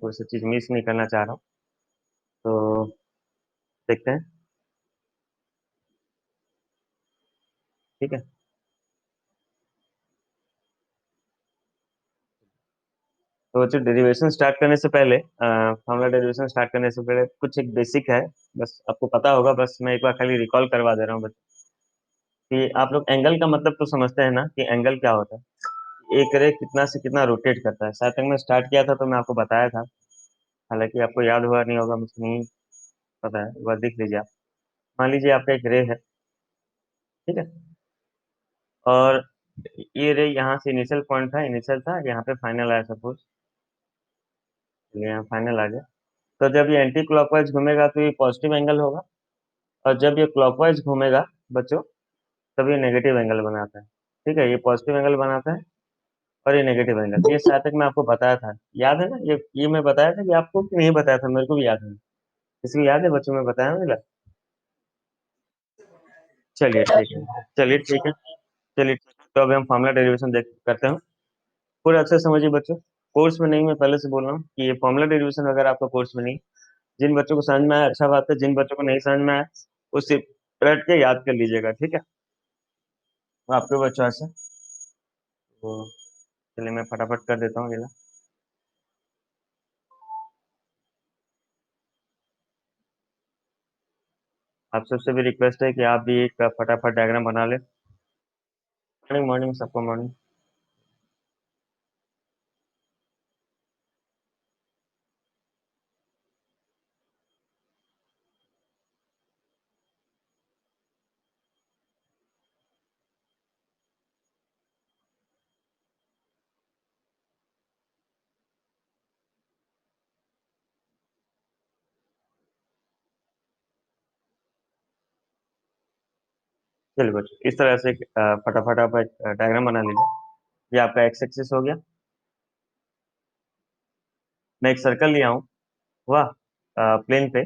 कोई सी चीज मिस नहीं करना चाह रहा हूँ। तो देखते हैं। ठीक है। तो बच्चों डेरिवेशन स्टार्ट करने से पहले फॉर्मूला डेरिवेशन स्टार्ट करने से पहले कुछ एक बेसिक है। बस आपको पता होगा, बस मैं एक बार खाली रिकॉल करवा दे रहा हूँ बस। कि आप लोग एंगल का मतलब तो समझते हैं ना कि एंगल क्या होता है। एक रे कितना से कितना रोटेट करता है। शायद तक मैं स्टार्ट किया था तो मैं आपको बताया था। हालांकि आपको याद हुआ नहीं होगा, मुझे नहीं पता है। एक बार देख लीजिए आप। मान लीजिए आपका एक रे है। ठीक है। और ये रे यहाँ से इनिशियल पॉइंट था, इनिशियल था, यहाँ पे फाइनल आया सपोज। यहाँ फाइनल आ गया। तो जब ये एंटी क्लॉकवाइज घूमेगा तो ये पॉजिटिव एंगल होगा। और जब ये क्लॉकवाइज घूमेगा बच्चों, तब ये नेगेटिव एंगल बनाता है। ठीक है, ये पॉजिटिव एंगल बनाता है और ये नेगेटिव एंगल। ये शायद तक मैं आपको बताया था, याद है ना? ये मैं बताया था कि आपको कि नहीं बताया था, मेरे को भी याद है। किसी को याद है बच्चों में बताया मेरा? चलिए ठीक है, चलिए ठीक है, चलिए ठीक है। तो अभी हम फॉर्मुला डेरिवेशन देख करते हैं। पूरा अच्छे से समझिए बच्चों। कोर्स में नहीं, मैं पहले से बोल रहा हूँ कि ये फॉर्मुला डेरिवेशन अगर आपका कोर्स में नहीं, जिन बच्चों को समझ में आया अच्छा बात है, जिन बच्चों को नहीं समझ में आया वो सिर्फ रट के याद कर लीजिएगा। ठीक है, वो आपके बच्चों से। तो चलिए मैं फटाफट कर देता हूँ ये ला। आप सबसे भी रिक्वेस्ट है कि आप भी एक फटाफट डायग्राम बना लें। मॉर्निंग मॉर्निंग सबको मॉर्निंग। चलिए बच्चों, इस तरह से फटाफट आप एक डायग्राम बना लीजिए। ये आपका एक्स एक्सिस हो गया। मैं एक सर्कल लिया हूँ, वाह, प्लेन पे,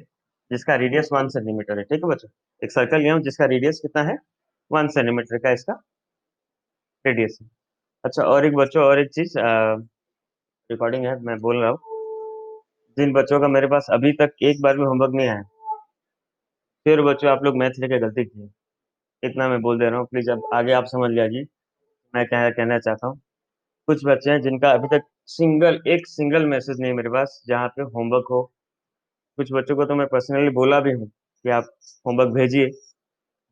जिसका रेडियस 1 सेंटीमीटर है। ठीक है बच्चों, एक सर्कल लिया हूँ जिसका रेडियस कितना है? 1 सेंटीमीटर का इसका रेडियस है। अच्छा, और एक बच्चों, और एक चीज, रिकॉर्डिंग है मैं बोल रहा हूँ। जिन बच्चों का मेरे पास अभी तक एक बार भी होमवर्क नहीं आया, फिर बच्चों आप लोग मैथ लेके गलती किए, इतना मैं बोल दे रहा हूँ। प्लीज अब आगे आप समझ जाइए मैं क्या कहना चाहता हूँ। कुछ बच्चे हैं जिनका अभी तक एक सिंगल मैसेज नहीं है मेरे पास जहाँ पे होमवर्क हो। कुछ बच्चों को तो मैं पर्सनली बोला भी हूँ कि आप होमवर्क भेजिए।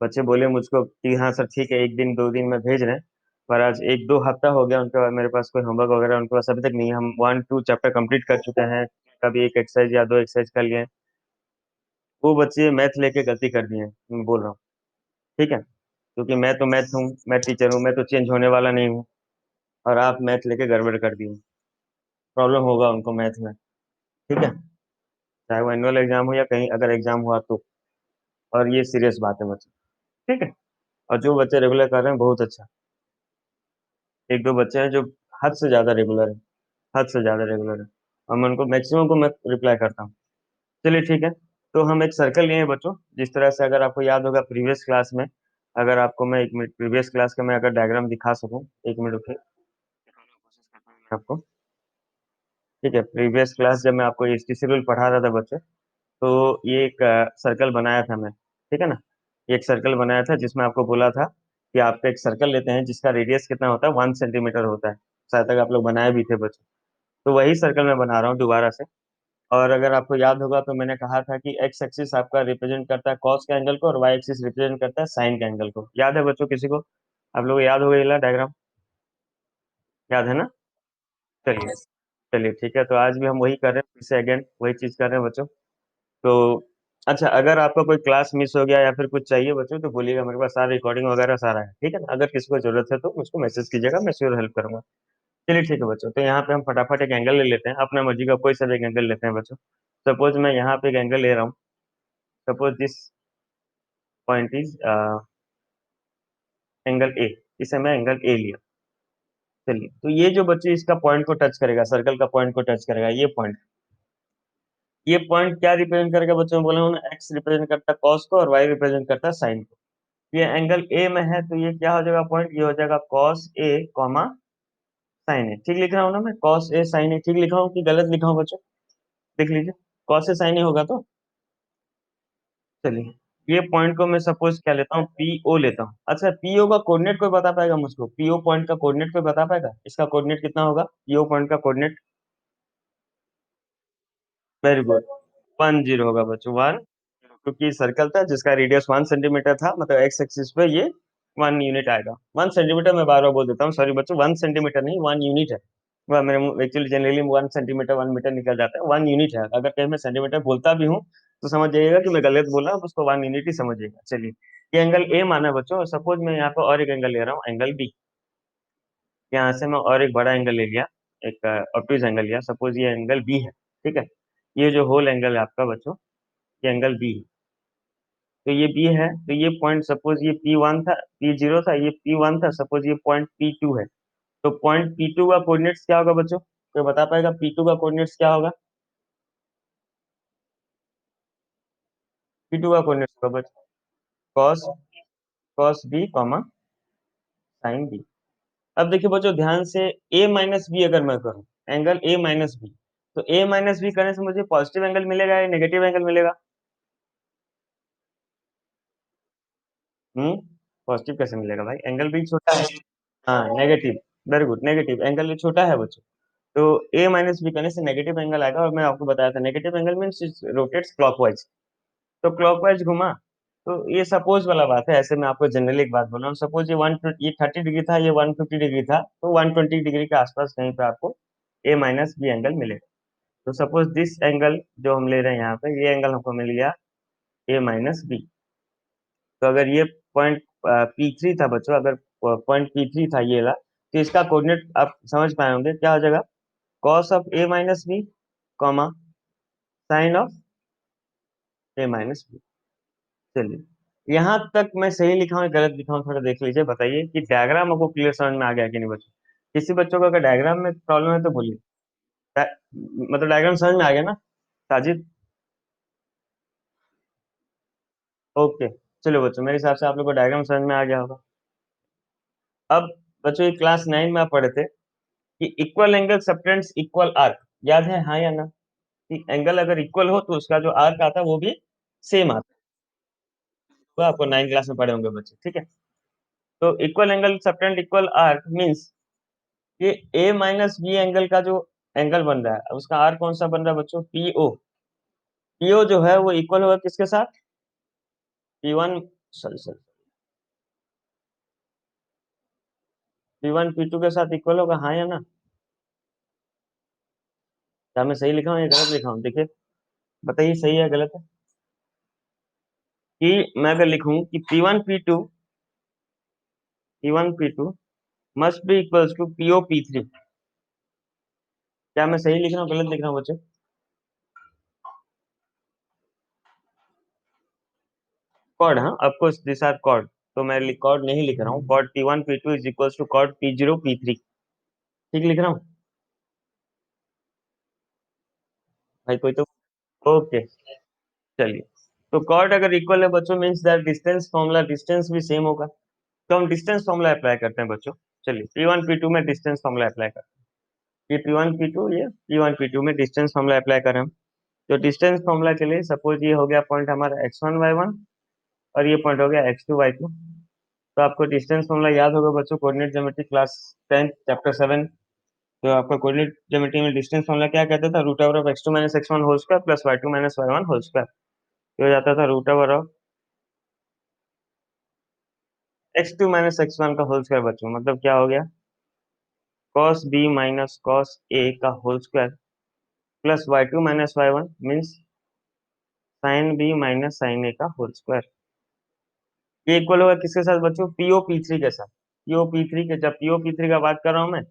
बच्चे बोले मुझको कि हाँ सर ठीक है, एक दिन दो दिन में भेज रहे हैं। पर आज एक दो हफ्ता हो गया उनके मेरे पास कोई होमवर्क वगैरह उनके पास अभी तक नहीं है। हम 1 2 चैप्टर कंप्लीट कर चुके हैं, कभी एक एक्सरसाइज या दो एक्सरसाइज कर लिए हैं। वो बच्चे मैथ लेके गलती कर दिए हैं, मैं बोल रहा हूँ। ठीक है, क्योंकि मैं तो मैथ हूँ, मैं टीचर हूँ, मैं तो चेंज होने वाला नहीं हूँ। और आप मैथ लेके गड़बड़ कर दिए, प्रॉब्लम होगा उनको मैथ में। ठीक है, चाहे वो एनुअल एग्जाम हो या कहीं अगर एग्जाम हुआ तो। और ये सीरियस बात है बच्चे। ठीक है। और जो बच्चे रेगुलर कर रहे हैं बहुत अच्छा। एक दो बच्चे हैं जो हद से ज्यादा रेगुलर है, हद से ज्यादा रेगुलर है। और मैं उनको मैक्सिमम को मैं रिप्लाई करता हूँ। चलिए ठीक है। तो हम एक सर्कल लिए हैं बच्चों, जिस तरह से अगर आपको याद होगा प्रीवियस क्लास में, अगर आपको मैं 1 मिनट प्रीवियस क्लास का मैं अगर डायग्राम दिखा सकूं, 1 मिनट रुकिए, कोशिश करता हूँ मैं आपको। ठीक है, प्रीवियस क्लास जब मैं आपको एसटी शेड्यूल पढ़ा रहा था बच्चे, तो ये एक सर्कल बनाया था मैं। ठीक है ना? ये एक सर्कल बनाया था जिसमें आपको बोला था कि आपका एक सर्कल लेते हैं जिसका रेडियस कितना होता है? 1 सेंटीमीटर होता है। शायद तक आप लोग बनाए भी थे बच्चे। तो वही सर्कल मैं बना रहा हूँ दोबारा से। और अगर आपको याद होगा तो मैंने कहा था कि एक्स एक्सिस आपका रिप्रेजेंट करता है कॉस के एंगल को और वाई एक्सिस रिप्रेजेंट करता है साइन के एंगल को। याद है बच्चों किसी को? आप लोग याद हो गया डायग्राम? याद है ना? चलिए, चलिए ठीक है। तो आज भी हम वही कर रहे हैं, फिर से अगेन वही चीज कर रहे हैं बच्चों। तो अच्छा, अगर आपका कोई क्लास मिस हो गया या फिर कुछ चाहिए बच्चों तो बोलिएगा, मेरे पास सारा रिकॉर्डिंग वगैरह सारा है। ठीक है ना? अगर किसी को जरूरत है तो मुझको मैसेज कीजिएगा, मैं श्योर हेल्प करूंगा। चलिए ठीक है बच्चों, तो यहाँ पे हम फटाफट एक एंगल ले लेते हैं, अपना मर्जी का कोई सा भी एक एंगल लेते हैं बच्चों। सपोज मैं यहाँ पे एक एंगल ले रहा हूँ। Suppose this point is angle A. इसे मैं एंगल ए लिया। चलिए, तो ये जो बच्चे इसका पॉइंट को टच करेगा, सर्कल का पॉइंट को टच करेगा, ये पॉइंट क्या रिप्रेजेंट करेगा बच्चों? में बोला हूँ ना, एक्स रिप्रेजेंट करता है कॉस को और वाई रिप्रेजेंट करता है साइन को। ये एंगल ए में है तो ये क्या हो जाएगा पॉइंट? ये हो जाएगा कॉस ए कॉमा साइन ए। ठीक लिख रहा हूँ ना मैं? कॉस ए साइन ए ठीक लिखा हूँ कि गलत लिखा हूँ बच्चों? लिख लीजिए, कॉस से साइन ही होगा तो। चलिए, ये पॉइंट को मैं सपोज क्या लेता हूँ, पीओ लेता हूँ। अच्छा, पीओ का कोऑर्डिनेट कोई बता पाएगा मुझको? पीओ पॉइंट का कोऑर्डिनेट कोई बता पाएगा? इसका कोऑर्डिनेट कितना होगा, पीओ पॉइंट का कोऑर्डिनेट? वेरी गुड, 10 होगा बच्चों, 1, क्योंकि सर्कल था जिसका रेडियस 1 सेंटीमीटर था, मतलब एक्स एक्सिस पे ये 1 यूनिट आएगा। 1 सेंटीमीटर मैं बार बार बोल देता हूँ, सॉरी बच्चों, 1 सेंटीमीटर नहीं, 1 यूनिट है। वह मेरे मुंह एक्चुअली जनरली 1 सेंटीमीटर 1 मीटर निकल जाता है, 1 यूनिट है। अगर कहीं मैं सेंटीमीटर बोलता भी हूँ तो समझ जाइएगा कि मैं गलत बोला, उसको 1 यूनिट ही समझिएगा। चलिए, ये एंगल ए माना है बच्चों, सपोज मैं यहाँ पे और एक एंगल ले रहा हूँ, एंगल बी। यहाँ से मैं और एक बड़ा एंगल ले लिया, एक ऑब्ट्यूज एंगल लिया, सपोज ये एंगल बी है, ठीक है। ये जो होल एंगल है आपका बच्चों, ये एंगल बी है। तो ये बी है, तो ये पॉइंट सपोज ये P1 था, P0 था, ये P1 था, सपोज ये पॉइंट P2 है। तो पॉइंट P2 का कोऑर्डिनेट्स क्या होगा बच्चों? कोई बता पाएगा P2 का कोऑर्डिनेट्स क्या होगा? P2 का कोऑर्डिनेट्स होगा बच्चों, cos cos b comma sine b. अब देखिए बच्चों ध्यान से, a माइनस बी अगर मैं करूं, एंगल a माइनस बी, तो a माइनस बी करने से मुझे पॉजिटिव एंगल मिलेगा या नेगेटिव एंगल मिलेगा? हम्म, पॉजिटिव कैसे मिलेगा भाई, एंगल भी छोटा है। हाँ, negative, very good, negative angle भी छोटा है बच्चों। तो a माइनस बी करने से नेगेटिव एंगल आएगा, और मैं आपको बताया था negative angle means rotates clockwise. तो क्लॉकवाइज घुमा, तो ये सपोज वाला बात है, ऐसे मैं आपको जनरली एक बात बोल रहा हूँ। सपोज ये 30 डिग्री था, ये 150 डिग्री था, तो 120 डिग्री के आसपास कहीं पे आपको a माइनस बी एंगल मिलेगा। तो सपोज दिस एंगल जो हम ले रहे हैं यहाँ पे, ये एंगल हमको मिल गया a माइनस बी। तो अगर ये पॉइंट P3 था बच्चों, अगर पॉइंट P3 था ये ला, तो इसका कोऑर्डिनेट आप समझ पाए होंगे, क्या हो जाएगा, cos of a minus b comma sine of a minus B. चलिए, यहाँ तक मैं सही लिखा हूँ या गलत लिखा हूँ, थोड़ा देख लीजिए, बताइए कि डायग्राम आपको क्लियर समझ में आ गया कि नहीं बच्चों? किसी बच्चों को अगर डायग्राम में प्रॉब्लम है तो बोलिए। मतलब डायग्राम समझ में आ गया ना साजिद? ओके, चलो बच्चों, मेरे हिसाब से आप लोग को डायग्राम समझ में आ गया होगा। अब बच्चों, ये क्लास 9 में आप पढ़े थे कि equal angle subtends equal arc, याद है हाँ या ना? कि एंगल अगर इक्वल हो तो उसका जो आर्क आता है वो भी सेम आता है। तो आपको 9 क्लास में पढ़े होंगे बच्चे, ठीक है। तो equal angle subtend equal arc means ये ए माइनस बी एंगल का जो एंगल बन रहा है, उसका आर्क कौन सा बन रहा है बच्चों? पीओ। पीओ जो है वो इक्वल होगा किसके साथ? P1, sorry sorry, P1 P2 के साथ इक्वल होगा, हाँ या ना? क्या मैं सही लिखा हूँ या गलत लिखा हूँ? देखिए, बताइए सही है गलत है। कि मैं अगर लिखूं कि P1 P2 must be equals to PO P3, क्या मैं सही लिख रहा हूँ गलत लिख रहा हूँ बच्चे? कॉर्ड, हाँ ऑफकोर्स दिस आर कॉर्ड। तो मैं कॉर्ड नहीं लिख रहा हूँ, chord P1 P2 is equals to chord P0 P3, ठीक लिख रहा हूँ भाई? कोई तो, ओके, चलिए। तो कॉर्ड अगर इक्वल है बच्चों, means that distance formula, distance भी सेम होगा। तो हम डिस्टेंस फॉर्मूला अप्लाई करते हैं बच्चों। चलिए, P1 P2 में डिस्टेंस फॉर्मूला अप्लाई करते हैं। ये P1 P2, ये P1 P2 में डिस्टेंस फॉर्मूला अप्लाई करें हम। तो डिस्टेंस फॉर्मूला के लिए सपोज ये हो गया पॉइंट हमारा x1 y1, और ये पॉइंट हो गया x2 y2। तो आपको डिस्टेंस फॉर्मूला याद होगा बच्चों, कोऑर्डिनेट ज्योमेट्री क्लास 10 चैप्टर 7। तो आपका कोऑर्डिनेट ज्योमेट्री में डिस्टेंस फॉर्मूला क्या कहता था? Root over of x2 minus x1 whole square plus y2 minus y1 whole square. ये हो जाता था root over of x2 minus x1 का होल स्क्वायर बच्चों, मतलब क्या हो गया, cos b minus cos a का whole square plus y2 minus y1 means sin b minus sin a का होल स्क्वायर। ये इक्वल होगा किसके साथ बच्चों? PO P3 के साथ। PO P3 के, जब PO P3 का बात कर रहा हूं मैं,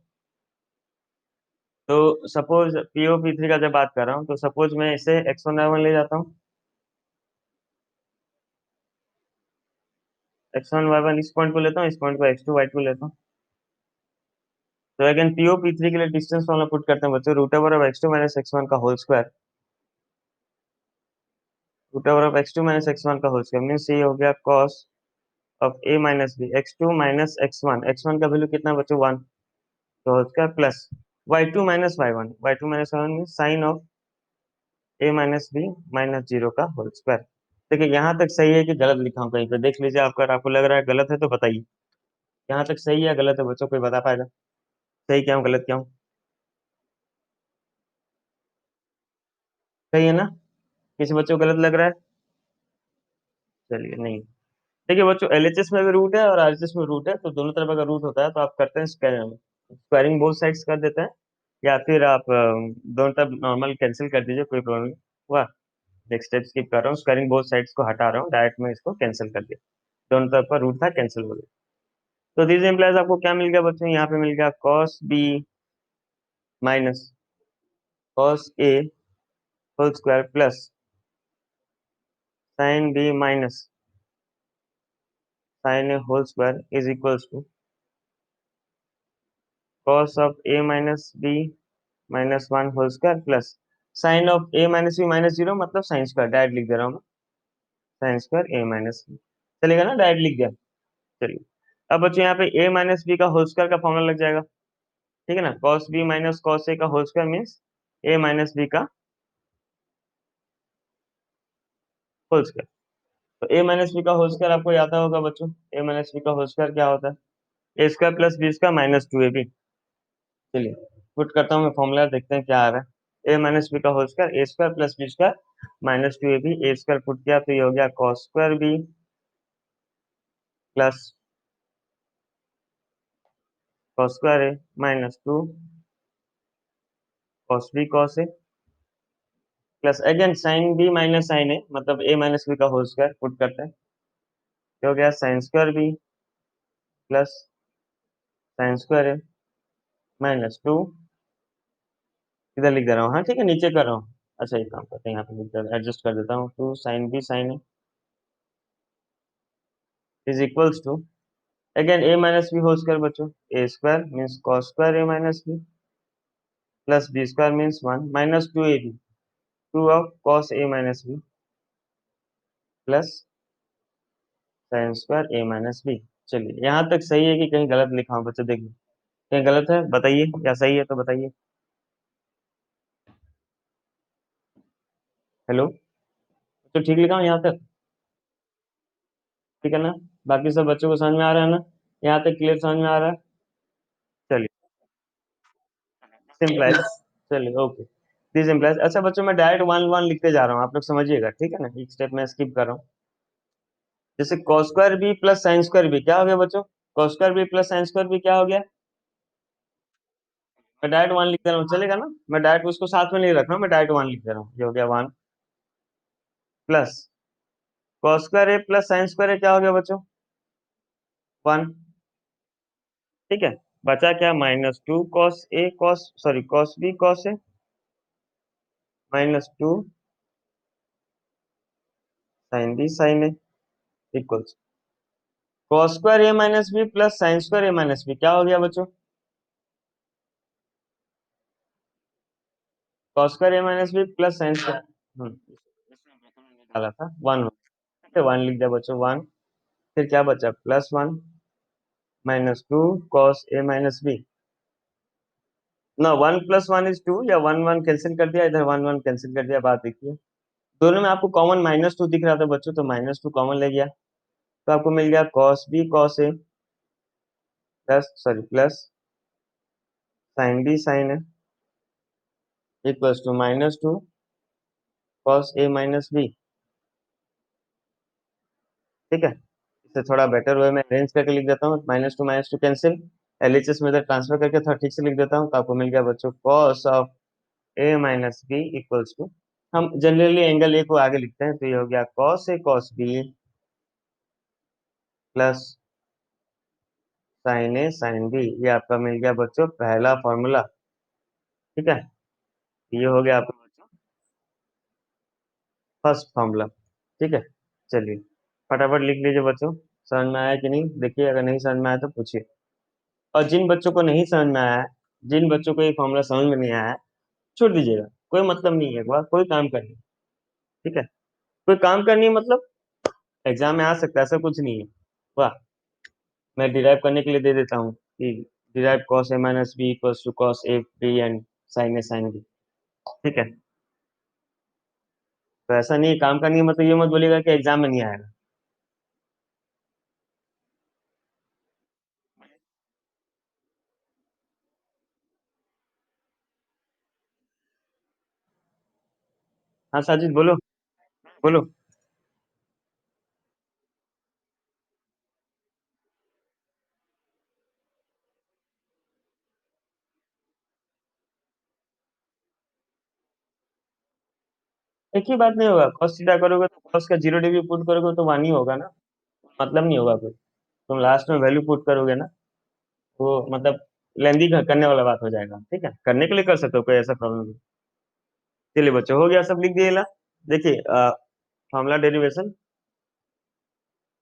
तो सपोज PO P3 का जब बात कर रहा हूँ, तो सपोज मैं इसे x1 y1 ले जाता हूँ, x1 y1 इस पॉइंट को लेता हूँ, इस पॉइंट को x2 y2 लेता हूँ। तो अगेन PO P3 के लिए डिस्टेंस फॉर्मूला पुट करते हैं बच्चों, root over of x2 minus x1 का whole square, root over of x2 minus x1 का होल स्क्वायर मीन्स ये हो गया cos of a minus b, x2 minus x1, x1 का वैल्यू कितना बच्चों? 1, तो whole square plus y2 minus y1, y2 minus y1 means sine of A minus B minus 0 का whole square. देखिए यहाँ तक सही है कि गलत लिखा हूँ कहीं पे, देख लीजिए। आपको लग रहा है गलत है तो बताइए। यहाँ तक सही है गलत है बच्चों, कोई बता पाएगा सही क्या हूँ गलत क्या हूँ? सही है ना? किसी बच्चों को गलत लग रहा है? चलिए नहीं। देखिए बच्चों, एलएचएस में भी रूट है और आरएचएस में रूट है, तो दोनों तरफ अगर रूट होता है तो आप करते हैं स्क्वायरिंग बोथ साइड्स कर देते हैं, या फिर आप दोनों तरफ नॉर्मल कैंसिल कर दीजिए, कोई प्रॉब्लम नहीं। हुआ। नेक्स्ट स्टेप स्किप कर रहा हूँ, स्क्वायरिंग बोथ साइड्स को हटा रहा हूँ, डायरेक्ट में इसको कैंसिल कर दिया। दोनों तरफ का रूट था, कैंसिल हो गया। तो दिस इम्प्लाइज आपको क्या मिल गया बच्चों? यहाँ पे मिल गया cos B minus cos a whole square plus sine B minus sine a whole square is equals to cos of a minus B minus 1 whole square plus sine of a minus B minus 0, मतलब sine square, direct लिख दे रहा हूँ मैं। Sine square a minus b चलेगा ना? Direct लिख दिया। चलिए, अब बच्चों यहाँ पे a माइनस बी का होल स्क्वायर का फॉर्मूला लग जाएगा। ठीक है ना? cos b minus cos a का whole square means a minus B का होल स्क्वायर। तो a माइनस बी का होल स्क्वायर आपको याद होगा बच्चों। a माइनस बी का होल स्क्वायर क्या होता है? a square plus B square minus 2ab। चलिए पुट करता हूँ मैं फॉर्मूला, देखते हैं क्या आ रहा है। ए माइनस बी का whole square, A square plus B square minus 2ab। A square put किया तो ये हो गया cos square B plus cos square A minus 2 cos B cos A plus again sine B minus sine A, मतलब A minus B का whole square put करते हैं। ये हो गया sine square B plus sine square A minus 2। इधर लिख दे रहा हूँ, हाँ ठीक है, नीचे कर रहा हूँ। अच्छा एक काम करते हैं, यहाँ पे लिख दे एडजस्ट कर देता हूँ। 2 sine B sine A is equals to again A minus B whole square बच्चों। A square means cos square A minus B plus B square means 1 minus 2ab, 2 of cos A minus B plus sine square A minus B. चलिए यहाँ तक सही है कि कहीं गलत लिखा हूँ बच्चों? देखिए कहीं गलत है बताइए, या सही है तो बताइए। हेलो, तो ठीक लिखा हूँ यहाँ तक? ठीक है ना? बाकी सब बच्चों को समझ में आ रहा है ना? यहाँ तक क्लियर समझ में आ रहा है? चलिए सिंपल। चलिए ओके, दिस इम्प्लाइज। अच्छा बच्चों, मैं डायरेक्ट वन वन लिखते जा रहा हूँ, आप लोग समझिएगा, ठीक है ना? एक स्टेप मैं स्किप कर रहा हूँ। जैसे cos square B plus sine square b क्या हो गया बच्चों? cos square B plus sine square b क्या हो गया? मैं डायरेक्ट वन लिख दे रहा हूँ, चलेगा ना? मैं डायरेक्ट उसको साथ में नहीं रख रहा हूँ, मैं डायरेक्ट वन लिख दे रहा हूँ। ये हो गया one plus cos square A plus sine square A क्या हो गया बच्चों? वन। ठीक है, बचा क्या? Minus 2 cos A cos sorry cos B cos A minus 2 sine B sine A equals cos square A minus B plus sine square A minus B क्या हो गया बच्चों? cos square A minus B plus sine square डाला था one. One लिख दिया बच्चों, one. फिर क्या बचा? प्लस वन माइनस 2 कॉस ए माइनस बी ना। One plus one is two, या वन वन कैंसिल कर दिया, इधर वन वन कैंसिल कर दिया। बात देखिए, दोनों में आपको कॉमन माइनस 2 दिख रहा था बच्चों, तो माइनस 2 कॉमन ले गया, तो आपको मिल गया cos B cos A plus sine B sine A equals to minus 2 cos A minus B. ठीक है, इसे थोड़ा बेटर वे में अरेंज करके लिख देता हूँ। माइनस टू कैंसिल, एलएचएस में इधर ट्रांसफर करके थोड़ा ठीक से लिख देता हूँ, तो आपको मिल गया बच्चों cos of A minus B equals to, हम जनरली एंगल ए को आगे लिखते हैं, तो ये हो गया कॉस ए कॉस बी प्लस साइन ए साइन बी। ये आपका मिल गया बच्चों पहला फॉर्मूला। ठीक है, ये हो गया आपका बच्चों फर्स्ट फॉर्मूला। ठीक है, चलिए फटाफट लिख लीजिए बच्चों। समझ में आया कि नहीं? देखिए, अगर नहीं समझ में आया तो पूछिए। और जिन बच्चों को नहीं समझ में आया है, जिन बच्चों को ये फॉर्मूला समझ में नहीं आया है, छोड़ दीजिएगा, कोई मतलब नहीं है। एक बार कोई काम करनी, ठीक है, कोई काम करनी है, मतलब एग्जाम में आ सकता है, ऐसा कुछ नहीं है। वाह, मैं डिराइव करने के लिए दे देता हूँ कि derive cos A minus B equals to cos a b and sine A sine B. ठीक है, तो ऐसा नहीं है, काम का नहीं है मतलब ये मत बोलिएगा कि एग्जाम में नहीं आएगा। हाँ साजिद बोलो। बोलो। एक ही बात नहीं होगा, कॉस थीटा करोगे तो कॉस का 0 डिग्री पुट करोगे तो वन ही होगा ना, मतलब नहीं होगा कोई। तुम लास्ट में वैल्यू पुट करोगे ना, वो मतलब लेंदी करने वाला बात हो जाएगा। ठीक है, करने के लिए कर सकते हो, कोई ऐसा प्रॉब्लम नहीं। चलिए बच्चों, हो गया, सब लिख दिए ला। देखिए फॉर्मूला डेरिवेशन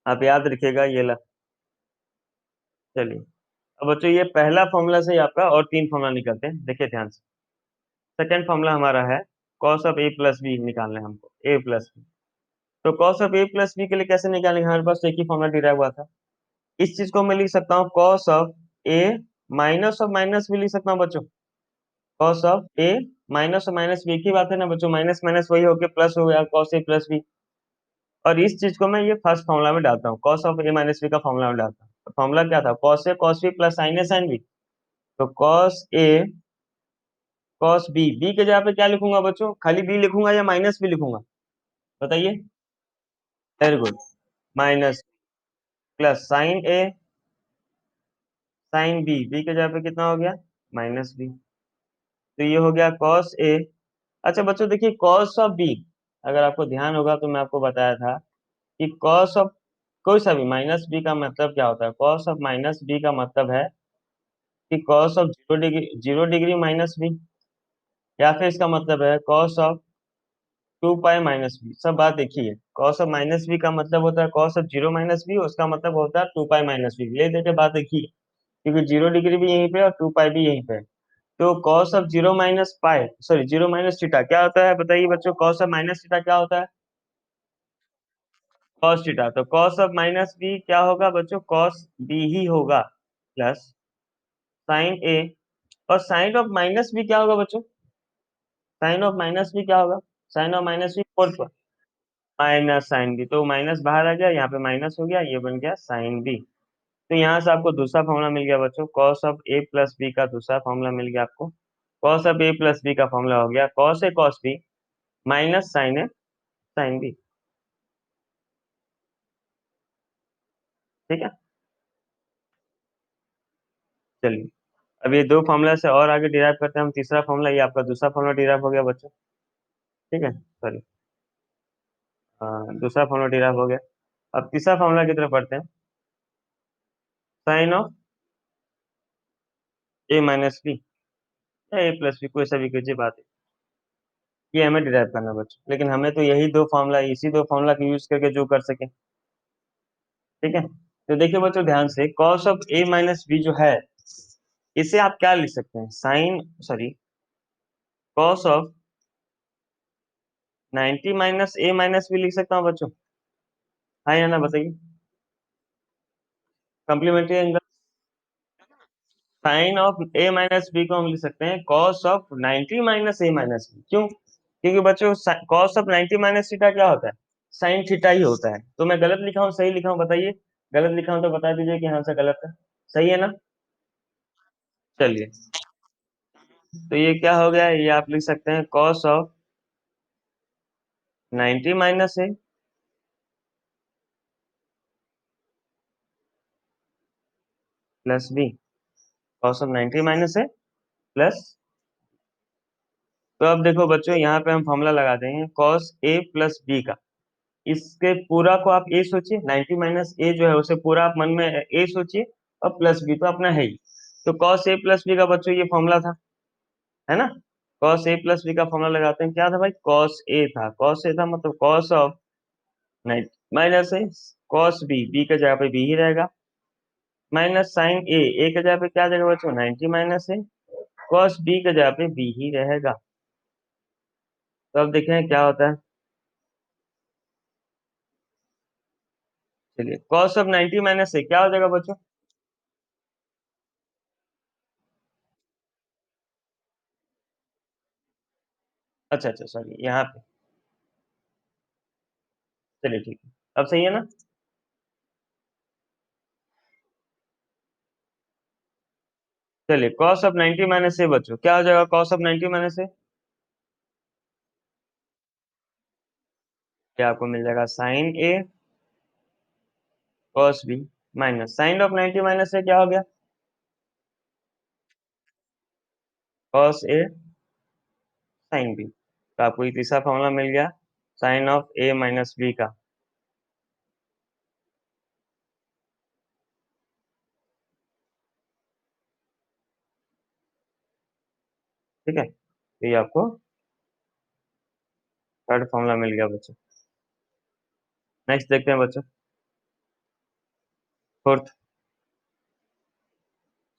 आप याद रखिएगा ये ला। चलिए, अब बच्चों ये पहला फॉर्मूला से ही आपका और तीन फॉर्मूला निकलते हैं, देखिए ध्यान से। सेकंड फॉर्मूला हमारा है cos of A plus b निकालना है हमको, ए प्लस बी। तो cos of A plus b के लिए कैसे निकालेंगे, हमारे पास तो एक ही फॉर्मूला डिराइव हुआ था। इस चीज को मैं लिख सकता हूँ cos of A minus of minus भी लिख सकता हूँ बच्चों। Cos of A minus of minus भी एक ही बात है ना बच्चों, माइनस माइनस वही हो गया प्लस हो गया, कॉस ए प्लस बी। और इस चीज को मैं ये फर्स्ट फॉर्मूला में डालता हूँ, cos of A minus B का फॉर्मूला में डालता हूँ। तो फॉर्मूला क्या था, कॉस ए कॉस बी प्लस साइन ए साइन बी। तो कॉस ए कॉस बी, बी के जगह पे क्या लिखूंगा बच्चों, खाली बी लिखूंगा या माइनस भी लिखूंगा, बताइए। Very good, minus plus sine ए साइन बी, बी के जगह पे कितना हो गया, माइनस बी। तो ये हो गया कॉस ए। अच्छा बच्चों देखिए, कॉस ऑफ बी, अगर आपको ध्यान होगा तो मैं आपको बताया था कि कॉस ऑफ कोई सा भी माइनस बी का मतलब क्या होता है, कॉस ऑफ माइनस बी का मतलब है कि cos of 0 degree, 0 degree minus b, या फिर इसका मतलब है cos of 2 pi minus b. सब बात देखिए है, कॉस ऑफ माइनस बी का मतलब होता है कॉस ऑफ 0 माइनस बी, उसका मतलब होता है 2 पाई माइनस बी। ले देखे बात देखिए, क्योंकि 0 डिग्री भी यहीं पे और 2 पाई भी यहीं पे है। तो cos of 0 minus pi, sorry 0 minus theta क्या होता है, बताइए बच्चों, कॉस ऑफ माइनस थीटा क्या होता है, कॉस थीटा। तो कॉस ऑफ माइनस बी क्या होगा बच्चों, कॉस बी ही होगा, प्लस साइन ए। और साइन ऑफ माइनस बी क्या होगा बच्चों, साइन ऑफ माइनस बी क्या होगा, sine of minus b for पर माइनस साइन बी। तो माइनस बाहर आ गया, यहाँ पे माइनस हो गया, ये बन गया साइन बी। तो यहाँ से आपको दूसरा फॉर्मूला मिल गया बच्चों, cos of A plus B का दूसरा फॉर्मूला मिल गया आपको। Cos of A plus B का फॉर्मूला हो गया कॉस ए कॉस बी माइनस साइन ए साइन बी। ठीक है, चलिए अब ये दो फॉर्मूला से और आगे डिराइव करते हैं हम तीसरा फॉर्मूला, ये आपका दूसरा फॉर्मूला डिराइव हो गया बच्चों। ठीक है, सॉरी, दूसरा फॉर्मूला डिराइव हो गया। अब तीसरा फॉर्मूला की तरफ बढ़ते हैं, sine of A minus b या ए प्लस बी, कोई सा भी कीजिए बात है, ये हमें डिराइव करना है बच्चों, लेकिन हमें तो यही दो फॉर्मूला, इसी दो फॉर्मूला का यूज करके जो कर सके। ठीक है, तो देखिए बच्चों ध्यान से, cos of A minus B जो है, इसे आप क्या लिख सकते हैं, sine, sorry, cos of 90 minus A minus B लिख सकता हूँ बच्चों, हाँ या ना बताइए। Complementary angle, sine of A minus B को हम लिख सकते हैं cos of 90 minus A minus B. क्यों, क्योंकि बच्चों कॉस ऑफ 90 माइनस थीटा क्या होता है, साइन थीटा ही होता है। तो मैं गलत लिखा हूँ सही लिखा हूँ बताइए, गलत लिखा हूँ तो बता दीजिए कि हाँ से गलत है, सही है ना। चलिए, तो ये क्या हो गया, ये आप लिख सकते हैं cos of 90 minus A plus B, cos of 90 minus A plus. तो अब देखो बच्चों, यहाँ पे हम फॉर्मूला लगा देंगे कॉस ए प्लस बी का। इसके पूरा को आप ए सोचिए, 90 माइनस ए जो है उसे पूरा आप मन में ए सोचिए, और प्लस बी तो अपना है ही। तो कॉस ए प्लस बी का बच्चों ये फॉर्मूला था, है ना। कॉस ए प्लस बी का फॉर्मूला लगाते हैं, क्या था भाई, कॉस ए था, कॉस ए था मतलब cos of 90 minus A, cos B, B के जगह पे बी ही रहेगा, माइनस साइन ए, ए के जगह पे क्या जगह बच्चों 90 माइनस ए, कॉस बी के जगह पे बी ही रहेगा। तो अब देखें क्या होता है, चलिए कॉस ऑफ 90 माइनस ए क्या हो जाएगा बच्चों, अच्छा अच्छा सॉरी यहाँ पे, चलिए ठीक है, अब सही है ना? चलिए cos ऑफ 90 माइनस ए बच्चों क्या हो जाएगा? cos ऑफ 90 माइनस ए, क्या आपको मिल जाएगा sine A cos B minus sine of 90 minus A क्या हो गया? cos A sine B. तो आपको ये तीसरा फॉर्मूला मिल गया sine of A minus B का। ठीक है, तो ये आपको थर्ड फॉर्मूला मिल गया बच्चों। नेक्स्ट देखते हैं बच्चों, fourth,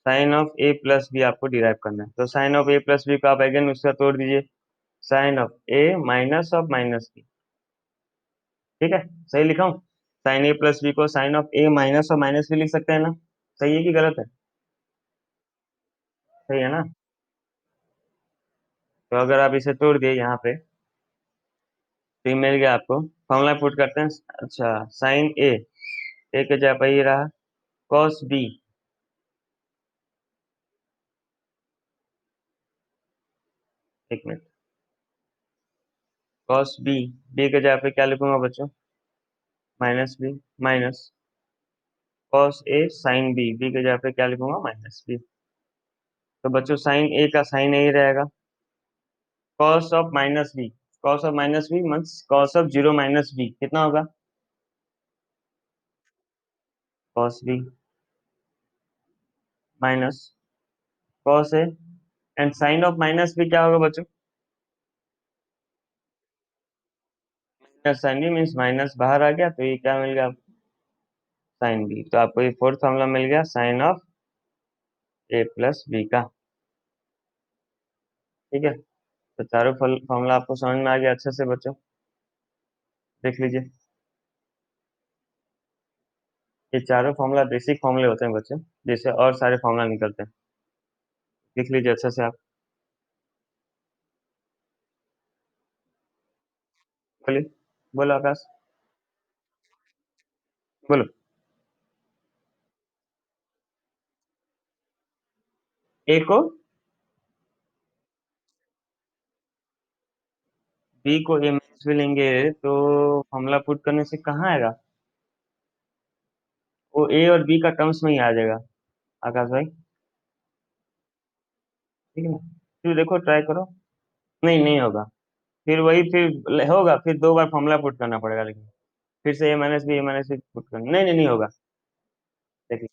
sine of A plus B आपको डिराइव करना है। तो sine of A plus B को आप अगेन उसका तोड़ दीजिए, sine of A minus of minus B. ठीक है, सही लिखा हूँ? साइन ए प्लस बी को साइन ऑफ ए माइनस और माइनस भी लिख सकते हैं ना? सही है कि गलत है? सही है ना? तो अगर आप इसे तोड़ दिए यहाँ पे, तो ये मिल गया आपको, फॉर्मूला पुट करते हैं। अच्छा, साइन ए के जगह पर ये रहा कॉस बी, एक मिनट, कॉस बी, बी के जगह पे क्या लिखूंगा बच्चों? Minus B minus cos A sine B, B के जगह पे क्या लिखूंगा? Minus B. तो बच्चों साइन ए का साइन ए ही रहेगा, cos of minus B, cos of minus B means cos of zero minus B कितना होगा? Cos B minus cos A, and sine of minus B क्या होगा बच्चों? साइन बी मीन्स माइनस बाहर आ गया, तो ये क्या मिल गया? Sine B. तो आपको ये फोर्थ फॉर्मूला मिल गया sine of A plus B का। ठीक है, तो चारों फॉर्मूला आपको समझ में आ गया अच्छे से बच्चों? देख लीजिए, ये चारों फॉर्मूला बेसिक फॉर्मूले होते हैं बच्चों, जिससे और सारे फॉर्मूला निकलते हैं। लिख लीजिए अच्छे से आप। बोलिए, बोलो आकाश, बोलो। ए को बी को ए माइनस भी लेंगे तो फॉर्मूला पुट करने से कहाँ आएगा? वो ए और बी का टर्म्स में ही आ जाएगा आकाश भाई। ठीक है ना? फिर देखो, ट्राई करो। नहीं, नहीं होगा। फिर वही, फिर होगा, फिर दो बार फॉर्मूला पुट करना पड़ेगा, लेकिन फिर से ए माइनस बी पुट करना, नहीं नहीं नहीं होगा। देखिए,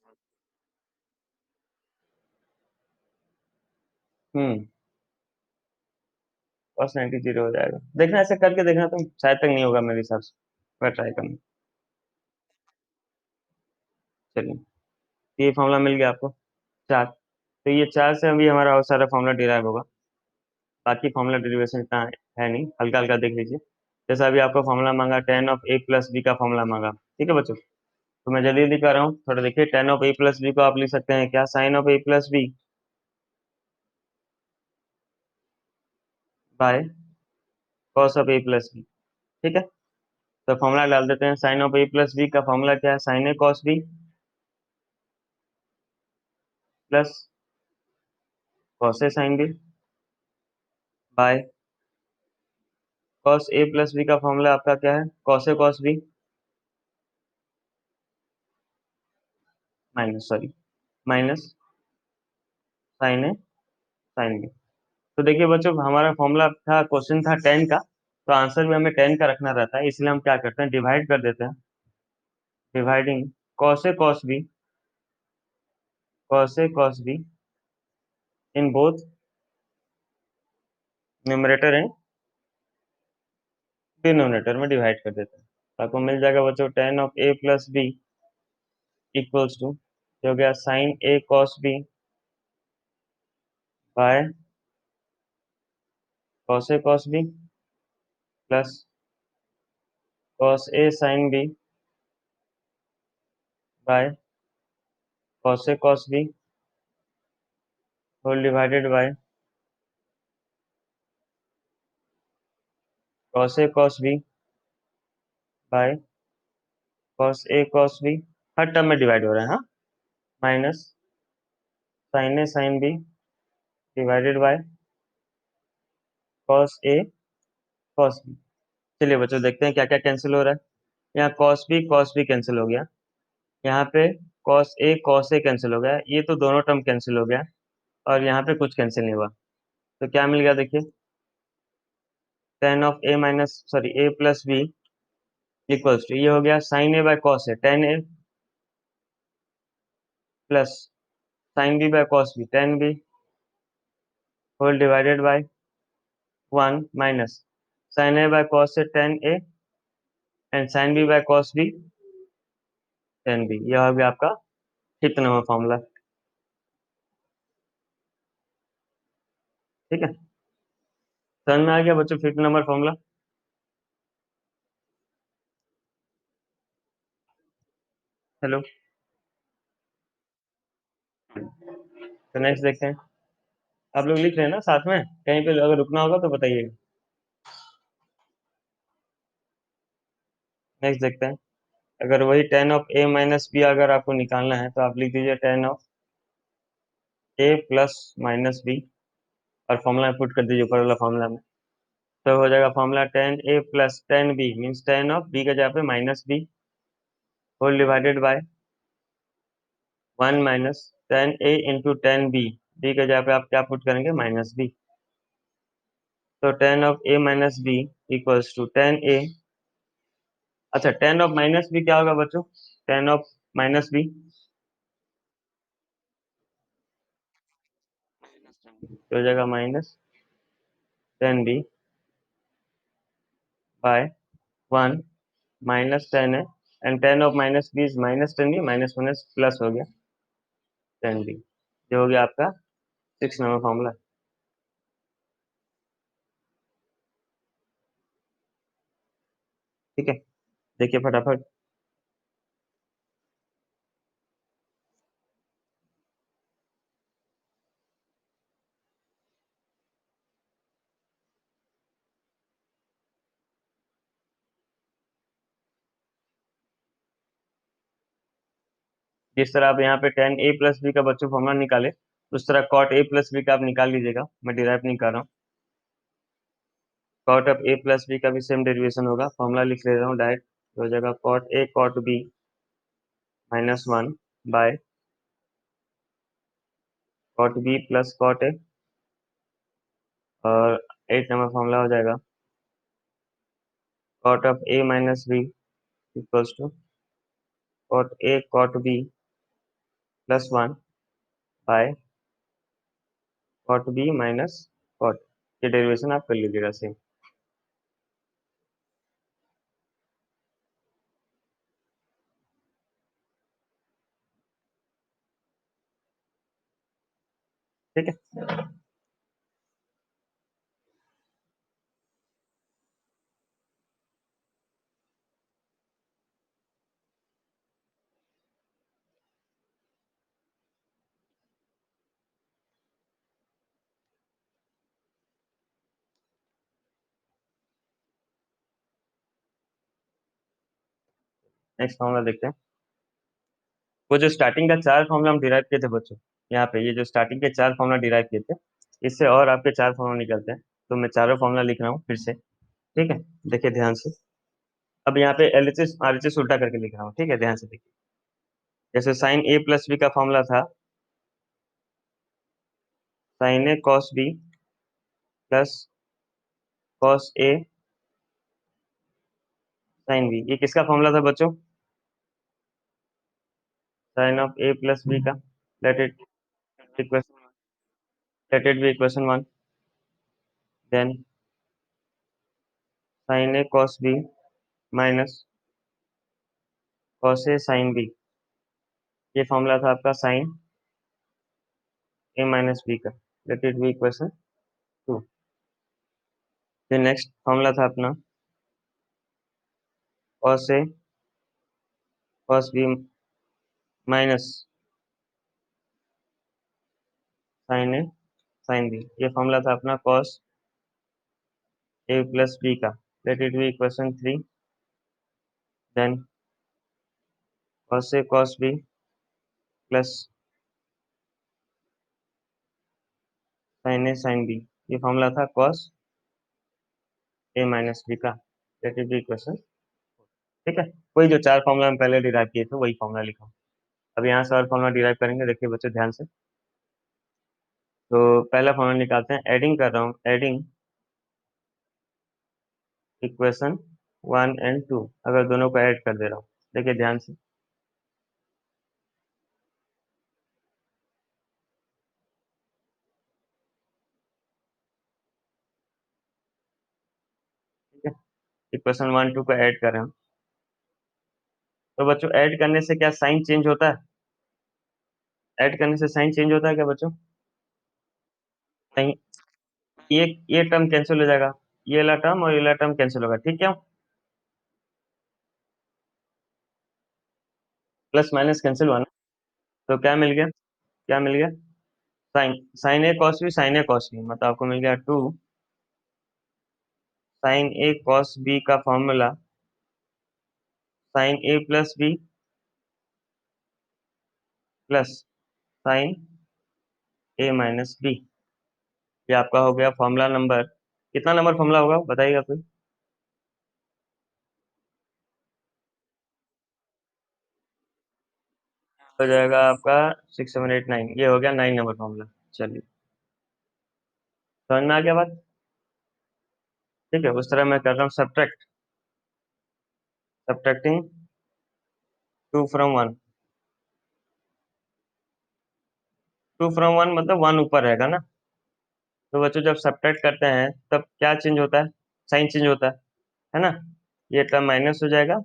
हम्म, cos 90 जीरो हो जाएगा। देखना, ऐसे करके देखना, तुम शायद तक नहीं होगा मेरे हिसाब से, मैं ट्राई करना। चलिए, ये फॉर्मूला मिल गया आपको, चार। तो ये चार से अभी हमारा और सारा फॉर्मूला डिराइव होगा। बाकी फॉर्मूला डेरिवेशन इतना है नहीं, हल्का हल्का देख लीजिए। जैसा अभी आपको फॉर्मूला मांगा tan of A plus B का फॉर्मूला मांगा। ठीक है बच्चों, तो मैं जल्दी जल्दी कर रहा हूँ, थोड़ा देखिए। Tan of A plus B को आप लिख सकते हैं क्या? Sine of A plus B by cos of A plus B. ठीक है, तो फॉर्मूला डाल देते हैं। Sine of A plus B का फॉर्मूला क्या है? Sine A cos B plus cos A sine B by cos A plus B का फॉर्मूला आपका क्या है? कॉस ए cos B minus, sorry, minus sine ए साइन बी। तो देखिए बच्चों, हमारा फॉर्मूला था, क्वेश्चन था 10 का, तो आंसर भी हमें 10 का रखना रहता है, इसलिए हम क्या करते हैं, डिवाइड कर देते हैं। Dividing cos A cos B in both numerator and denominator में डिवाइड कर देते हैं। तो आपको मिल जाएगा बच्चों tan of A plus B equals to, हो गया sine A cos B by cos A cos B plus cos A sine B by cos A cos B whole divided by cos A cos B by cos A cos B, हर term में divide हो रहा है, हाँ, minus sine A sine B divided by cos A cos B. चलिए बच्चों देखते हैं क्या क्या कैंसिल हो रहा है। यहाँ कॉस बी कैंसिल हो गया, यहाँ पे कॉस ए कैंसिल हो गया, ये तो दोनों टर्म कैंसिल हो गया, और यहाँ पे कुछ कैंसिल नहीं हुआ। तो क्या मिल गया देखिए, tan of A minus sorry A plus B equals to, ये हो गया sine A by cos A, tan A plus sine B by cos B, tan B whole divided by one minus sine A by cos A tan A and sine B by cos B tan B. यह हो गया आपका fifth number formula. ठीक है, समझ में आ गया बच्चों फिफ्थ नंबर फॉर्मूला? हेलो, तो नेक्स्ट देखते हैं। आप लोग लिख रहे हैं ना साथ में, कहीं पे अगर रुकना होगा तो बताइएगा। नेक्स्ट देखते हैं, अगर वही tan of A minus B अगर आपको निकालना है तो आप लिख दीजिए tan of A plus minus B, और फॉर्मूला पुट कर दीजिए ऊपर वाला फॉर्मूला में। तो हो जाएगा formula tan A plus tan B means tan of B का जगह पे minus B whole divided by one minus tan A into tan B, B का जगह पे आप क्या पुट करेंगे, माइनस बी। तो tan of A minus B equals to tan A, अच्छा टेन ऑफ माइनस बी क्या होगा बच्चों, टेन ऑफ माइनस बी तो हो जाएगा minus tan B by one minus tan है, and tan of minus B is minus tan B, minus minus plus हो गया टेन बी। ये हो गया आपका सिक्स नंबर फॉर्मूला। ठीक है, देखिए फटाफट। जिस तरह आप यहाँ पे टेन ए प्लस बी का बच्चों फॉर्मूला निकाले, उस तरह कॉट ए प्लस बी का आप निकाल लीजिएगा, मैं डिराइव नहीं कर रहा हूँ। Cot of A plus B का भी सेम डेरिवेशन होगा, फॉर्मूला लिख ले रहा हूँ डायरेक्ट, हो जाएगा cot A cot B minus one by cot B plus cot A, और एट नंबर फॉर्मूला हो जाएगा cot of A minus B equals to cot A cot B plus one by cot B minus cot. ये derivation आप कर लीजिएगा same. ठीक है, next formula देखते हैं। वो जो स्टार्टिंग का चार फॉर्मूला हम डिराइव किए थे बच्चों, यहाँ पे ये जो स्टार्टिंग के चार फॉर्मूला डिराइव किए थे, इससे और आपके चार फॉर्मूला निकलते हैं, तो मैं चारों फॉर्मूला लिख रहा हूँ फिर से। ठीक है, देखिए ध्यान से। अब यहाँ पे एलएचएस आरएचएस उल्टा करके लिख रहा हूँ, ठीक है, ध्यान से देखिए। जैसे साइन ए प्लस बी का फॉर्मूला था sine A cos B plus cos A sine B, ये किसका फॉर्मूला था बच्चों, sine of A plus B का। Let it equation, let it be equation one, then sine A cos B minus cos A sine B, ये formula था आपका sine A minus B का। Let it be equation two. फिर next formula था अपना cos ए cos B minus sine ए sine B, ये formula था अपना कॉस ए प्लस बी का। Let it be equation three. Then cos A cos B plus sine A sine B, ये formula था cos ए minus B का, that is the equation. ठीक है, वही जो चार फॉर्मूला हम पहले डिराइव किए थे वही फॉर्मूला लिखा हूं। अब यहाँ से और फॉर्मूला डिराइव करेंगे, देखिए बच्चों ध्यान से। तो पहला फॉर्मूला निकालते हैं, एडिंग कर रहा हूँ, एडिंग इक्वेशन 1 और 2, अगर दोनों को ऐड कर दे रहा हूँ, देखिए ध्यान से। ठीक है, इक्वेशन 1 2 को ऐड कर रहे हैं। तो बच्चों ऐड करने से क्या साइन चेंज होता है? ऐड करने से साइन चेंज होता है क्या बच्चों? नहीं, ये टर्म कैंसिल हो जाएगा, ये वाला टर्म और ये वाला टर्म कैंसिल होगा, ठीक है। प्लस माइनस कैंसिल हुआ ना, तो क्या मिल गया, क्या मिल गया? Sign, sign A cos B, sine A cos B, मतलब आपको मिल गया 2 साइन ए कॉस बी का formula sine A plus B plus sine A minus B. ये आपका हो गया फॉर्मूला नंबर, कितना नंबर फॉर्मूला होगा बताइएगा कोई? हो जाएगा आपका 6 7 8 9, ये हो गया 9 नंबर फॉर्मूला। चलिए, समझ में आ गया बात? ठीक है, उस तरह मैं कर रहा हूँ सब्ट्रैक्ट, सब्ट्रैक्टिंग 2 from 1। 2 from 1 मतलब 1 ऊपर रहेगा ना। तो बच्चों जब सब्ट्रैक्ट करते हैं तब क्या चेंज होता है? साइन चेंज होता है ना। ये टर्म माइनस हो जाएगा,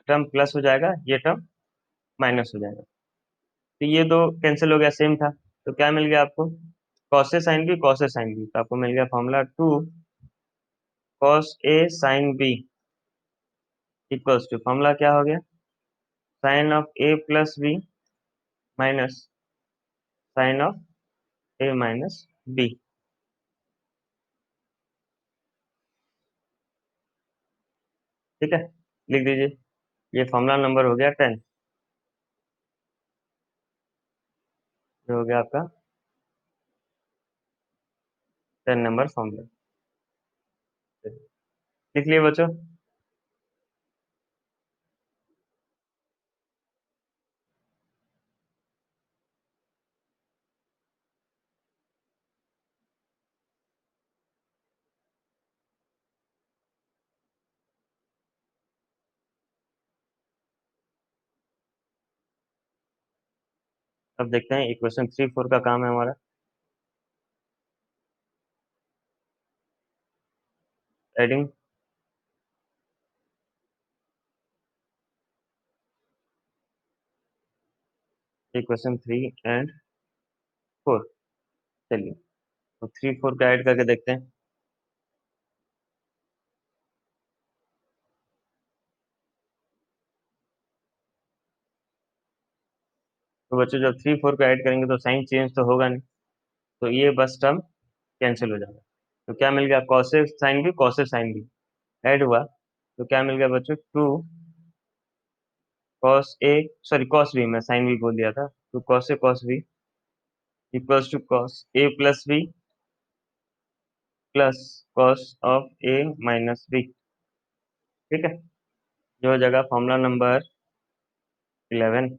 टर्म प्लस हो जाएगा, ये टर्म माइनस हो जाएगा। तो ये दो कैंसिल हो गया, सेम था। तो क्या मिल गया आपको? Cos A sine B, cos A sine B, तो आपको मिल गया formula 2 cos A sine B equals to, formula क्या हो गया? Sine of A plus B minus sine of A minus B. ठीक है, लिख दीजिए, ये फॉर्मूला नंबर हो गया 10। ये हो गया आपका 10 नंबर फॉर्मूला। लिख लिए बच्चों? अब देखते हैं इक्वेशन 3 4 का काम है हमारा, एडिंग इक्वेशन 3 and 4। चलिए, तो 3 4 का ऐड करके देखते हैं। तो बच्चों जब 3 4 का ऐड करेंगे तो साइन चेंज तो होगा नहीं, तो ये बस टर्म कैंसिल हो जाएगा। तो क्या मिल गया? Cos A sine B, cos A sine B add हुआ, तो क्या मिल गया बच्चों? 2 cos A, sorry cos B, मैं साइन बी बोल दिया था। तो cos A cos B equals to cos A plus B plus cos of A minus B. ठीक है, जो हो जाएगा फॉर्मूला नंबर 11।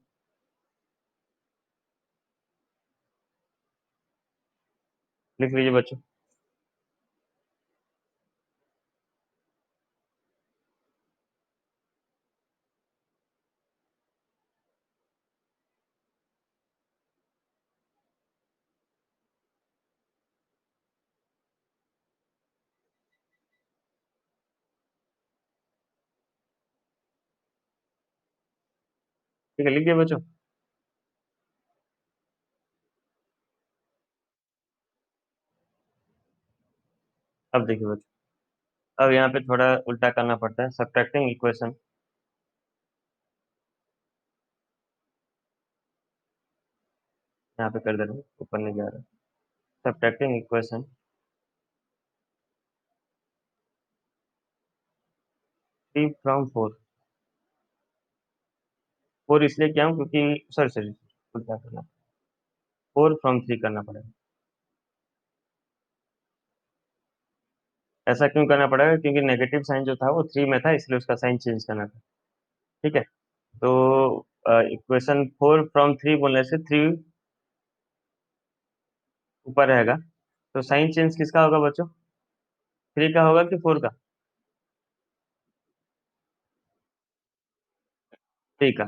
लिख लीजिए बच्चों। ठीक है, लिखिए बच्चों। अब देखिए बच्चों, अब यहाँ पे थोड़ा उल्टा करना पड़ता है, सब्ट्रैक्टिंग इक्वेशन, यहाँ पे कर दे रहा हूँ, ऊपर नहीं जा रहा। सब्ट्रैक्टिंग इक्वेशन 3 from 4, 4 इसलिए किया हूँ क्योंकि सॉरी सॉरी क्या करना, 4 फ्रॉम 3 करना पड़ेगा। ऐसा क्यों करना पड़ेगा? क्योंकि नेगेटिव साइन जो था वो 3 में था, इसलिए उसका साइन चेंज करना था। ठीक है, तो इक्वेशन 4 फ्रॉम 3 बोलने से 3 ऊपर रहेगा, तो साइन चेंज किसका होगा बच्चों? 3 का होगा कि 4 का? 3 का,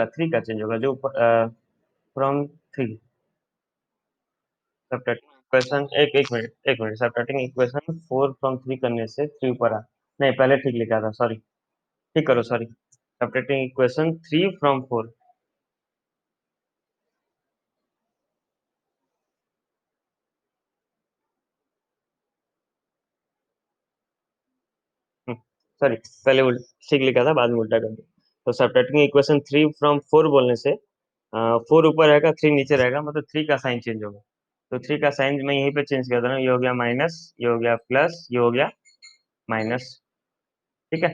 3 का चेंज होगा, जो फ्रॉम 3 सबट्रैक्टिंग इक्वेशन, एक मिनट, सबट्रैक्टिंग इक्वेशन 4 फ्रॉम 3 करने से 3 ऊपर आ, नहीं पहले ठीक लिखा था, सॉरी, ठीक करो, sorry. Subtracting equation 3 from 4। Sorry, पहले ठीक लिखा था, बाद में उल्टा कर दिया। तो सबट्रैक्टिंग इक्वेशन 3 फ्रॉम 4 बोलने से 4 ऊपर रहेगा, 3 नीचे रहेगा, मतलब 3 का साइन चेंज होगा। तो 3 का साइन मैं यहीं पे चेंज कर दे रहा हूँ, ये हो गया माइनस, ये हो गया प्लस, ये हो गया माइनस। ठीक है,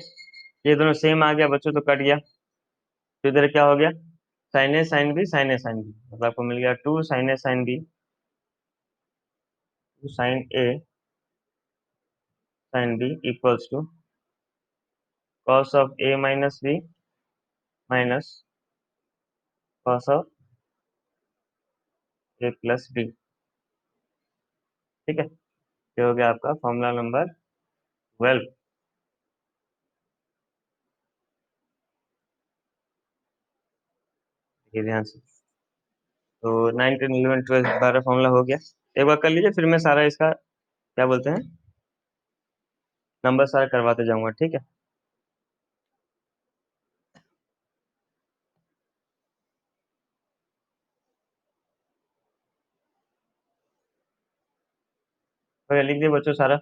ये दोनों सेम आ गया बच्चों, तो कट गया। तो इधर क्या हो गया? साइन ए साइन बी, साइन ए साइन बी, मतलब आपको मिल गया 2 sine A sine B, 2 sine A sine B equals to cos of A minus B minus cos of A plus B. ठीक है, ये हो गया आपका फॉर्मूला नंबर 12। ये ध्यान से, तो 9 10 11 12 12 फॉर्मूला हो गया। एक बार कर लीजिए, फिर मैं सारा इसका क्या बोलते हैं नंबर सारा करवाते जाऊंगा। ठीक है, तो ये लिख दिए बच्चों सारा।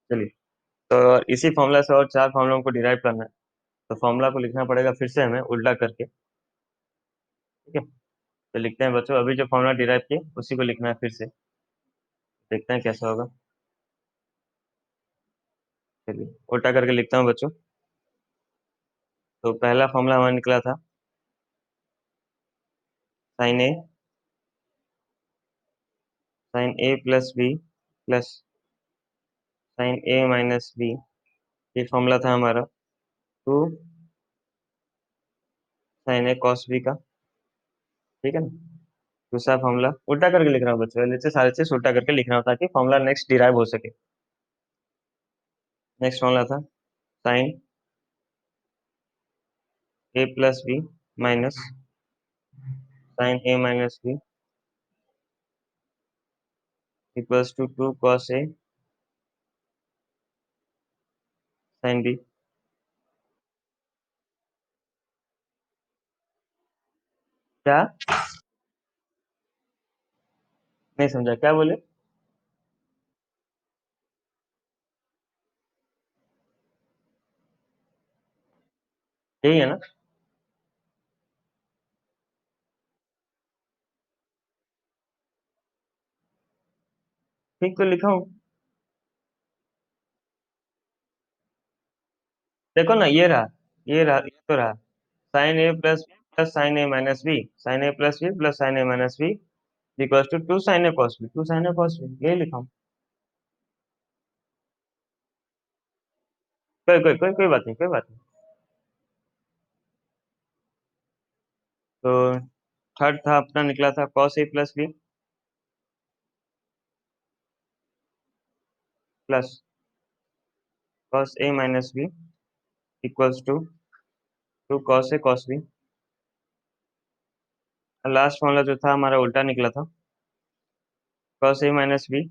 चलिए, तो इसी फॉर्मूला से और 4 फॉर्मूलों को डिराइव करना है, तो फॉर्मूला को लिखना पड़ेगा फिर से हमें उल्टा करके। ठीक है, तो लिखते हैं बच्चों, अभी जो फॉर्मूला डिराइव किए उसी को लिखना है फिर से, देखते हैं कैसा होगा। चलिए, उल्टा करके लिखता हूँ बच्चों। तो पहला फॉर्मूला हमारा निकला था sine A plus B plus sine A minus B, ये फॉर्मूला था हमारा 2 साइन ए कॉस बी का। ठीक है ना, दूसरा फॉर्मूला उल्टा करके लिख रहा हूँ बच्चों, नीचे सारे चीज उल्टा करके लिख रहा हूँ ताकि फॉर्मूला नेक्स्ट डिराइव हो सके। नेक्स्ट फॉर्मूला था sine A plus B minus sine A minus B equals to 2 cos A sine B. क्या? नहीं समझा, क्या बोले? यही है ना? ठीक तो लिखा हूँ, देखो ना, ये रहा, ये तो रहा sine A plus sine A minus B, sine A plus B plus sine A minus B equals to 2 sine A cos B, 2 sine A cos B, यही लिखा हूँ। कोई बात नहीं, कोई बात नहीं। तो थर्ड था अपना, निकला था cos A plus B plus cos A minus B equals to 2 cos A cos B. Last वाला जो था हमारा उल्टा निकला था, cos A minus B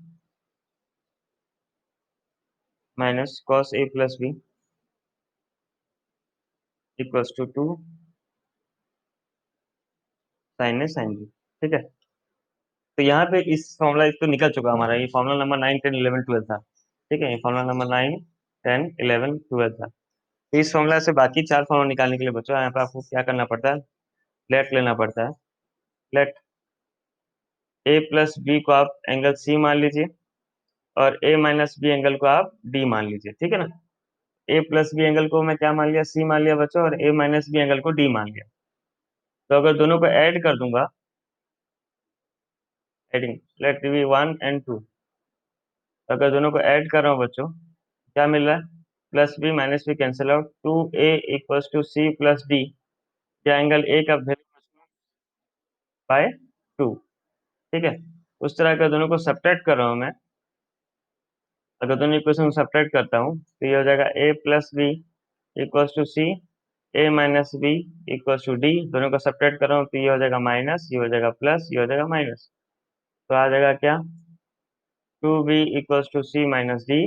minus cos A plus B equals to 2 sine A sine B. ठीक है, तो यहाँ पे इस फॉर्मूला तो निकल चुका हमारा, ये फॉर्मूला नंबर 9, 10, 11, 12 था। ठीक है, ये फॉर्मूला नंबर 9, 10, 11, 12 था। तो इस फॉर्मूला से बाकी 4 फॉर्मूला निकालने के लिए बच्चों यहाँ पे आपको क्या करना पड़ता है, लेट लेना पड़ता है। लेट ए प्लस बी को आप एंगल सी मान लीजिए और ए माइनस बी एंगल को आप डी मान लीजिए। ठीक है ना, ए प्लस बी एंगल को मैं क्या मान लिया, सी मान लिया बच्चों, और ए माइनस बी एंगल को डी मान लिया। तो अगर दोनों को ऐड कर दूंगा, एडिंग लेट बी 1 एंड 2, अगर दोनों को ऐड कर रहा हूँ बच्चों, क्या मिल रहा है, plus B minus B cancel out, 2a equals to C plus D, या एंगल ए का वैल्यू बाय 2। ठीक है, उस तरह का दोनों को सब्ट्रैक्ट कर रहा हूँ मैं। अगर दोनों इक्वेशन को सब्ट्रैक्ट करता हूँ तो ये हो जाएगा a plus B equals to C, A minus B equals to D. दोनों को सब्ट्रैक्ट कर रहा हूँ तो ये हो जाएगा माइनस, ये हो जाएगा प्लस, ये हो जाएगा माइनस। तो आ जाएगा क्या, 2b equals to C minus D,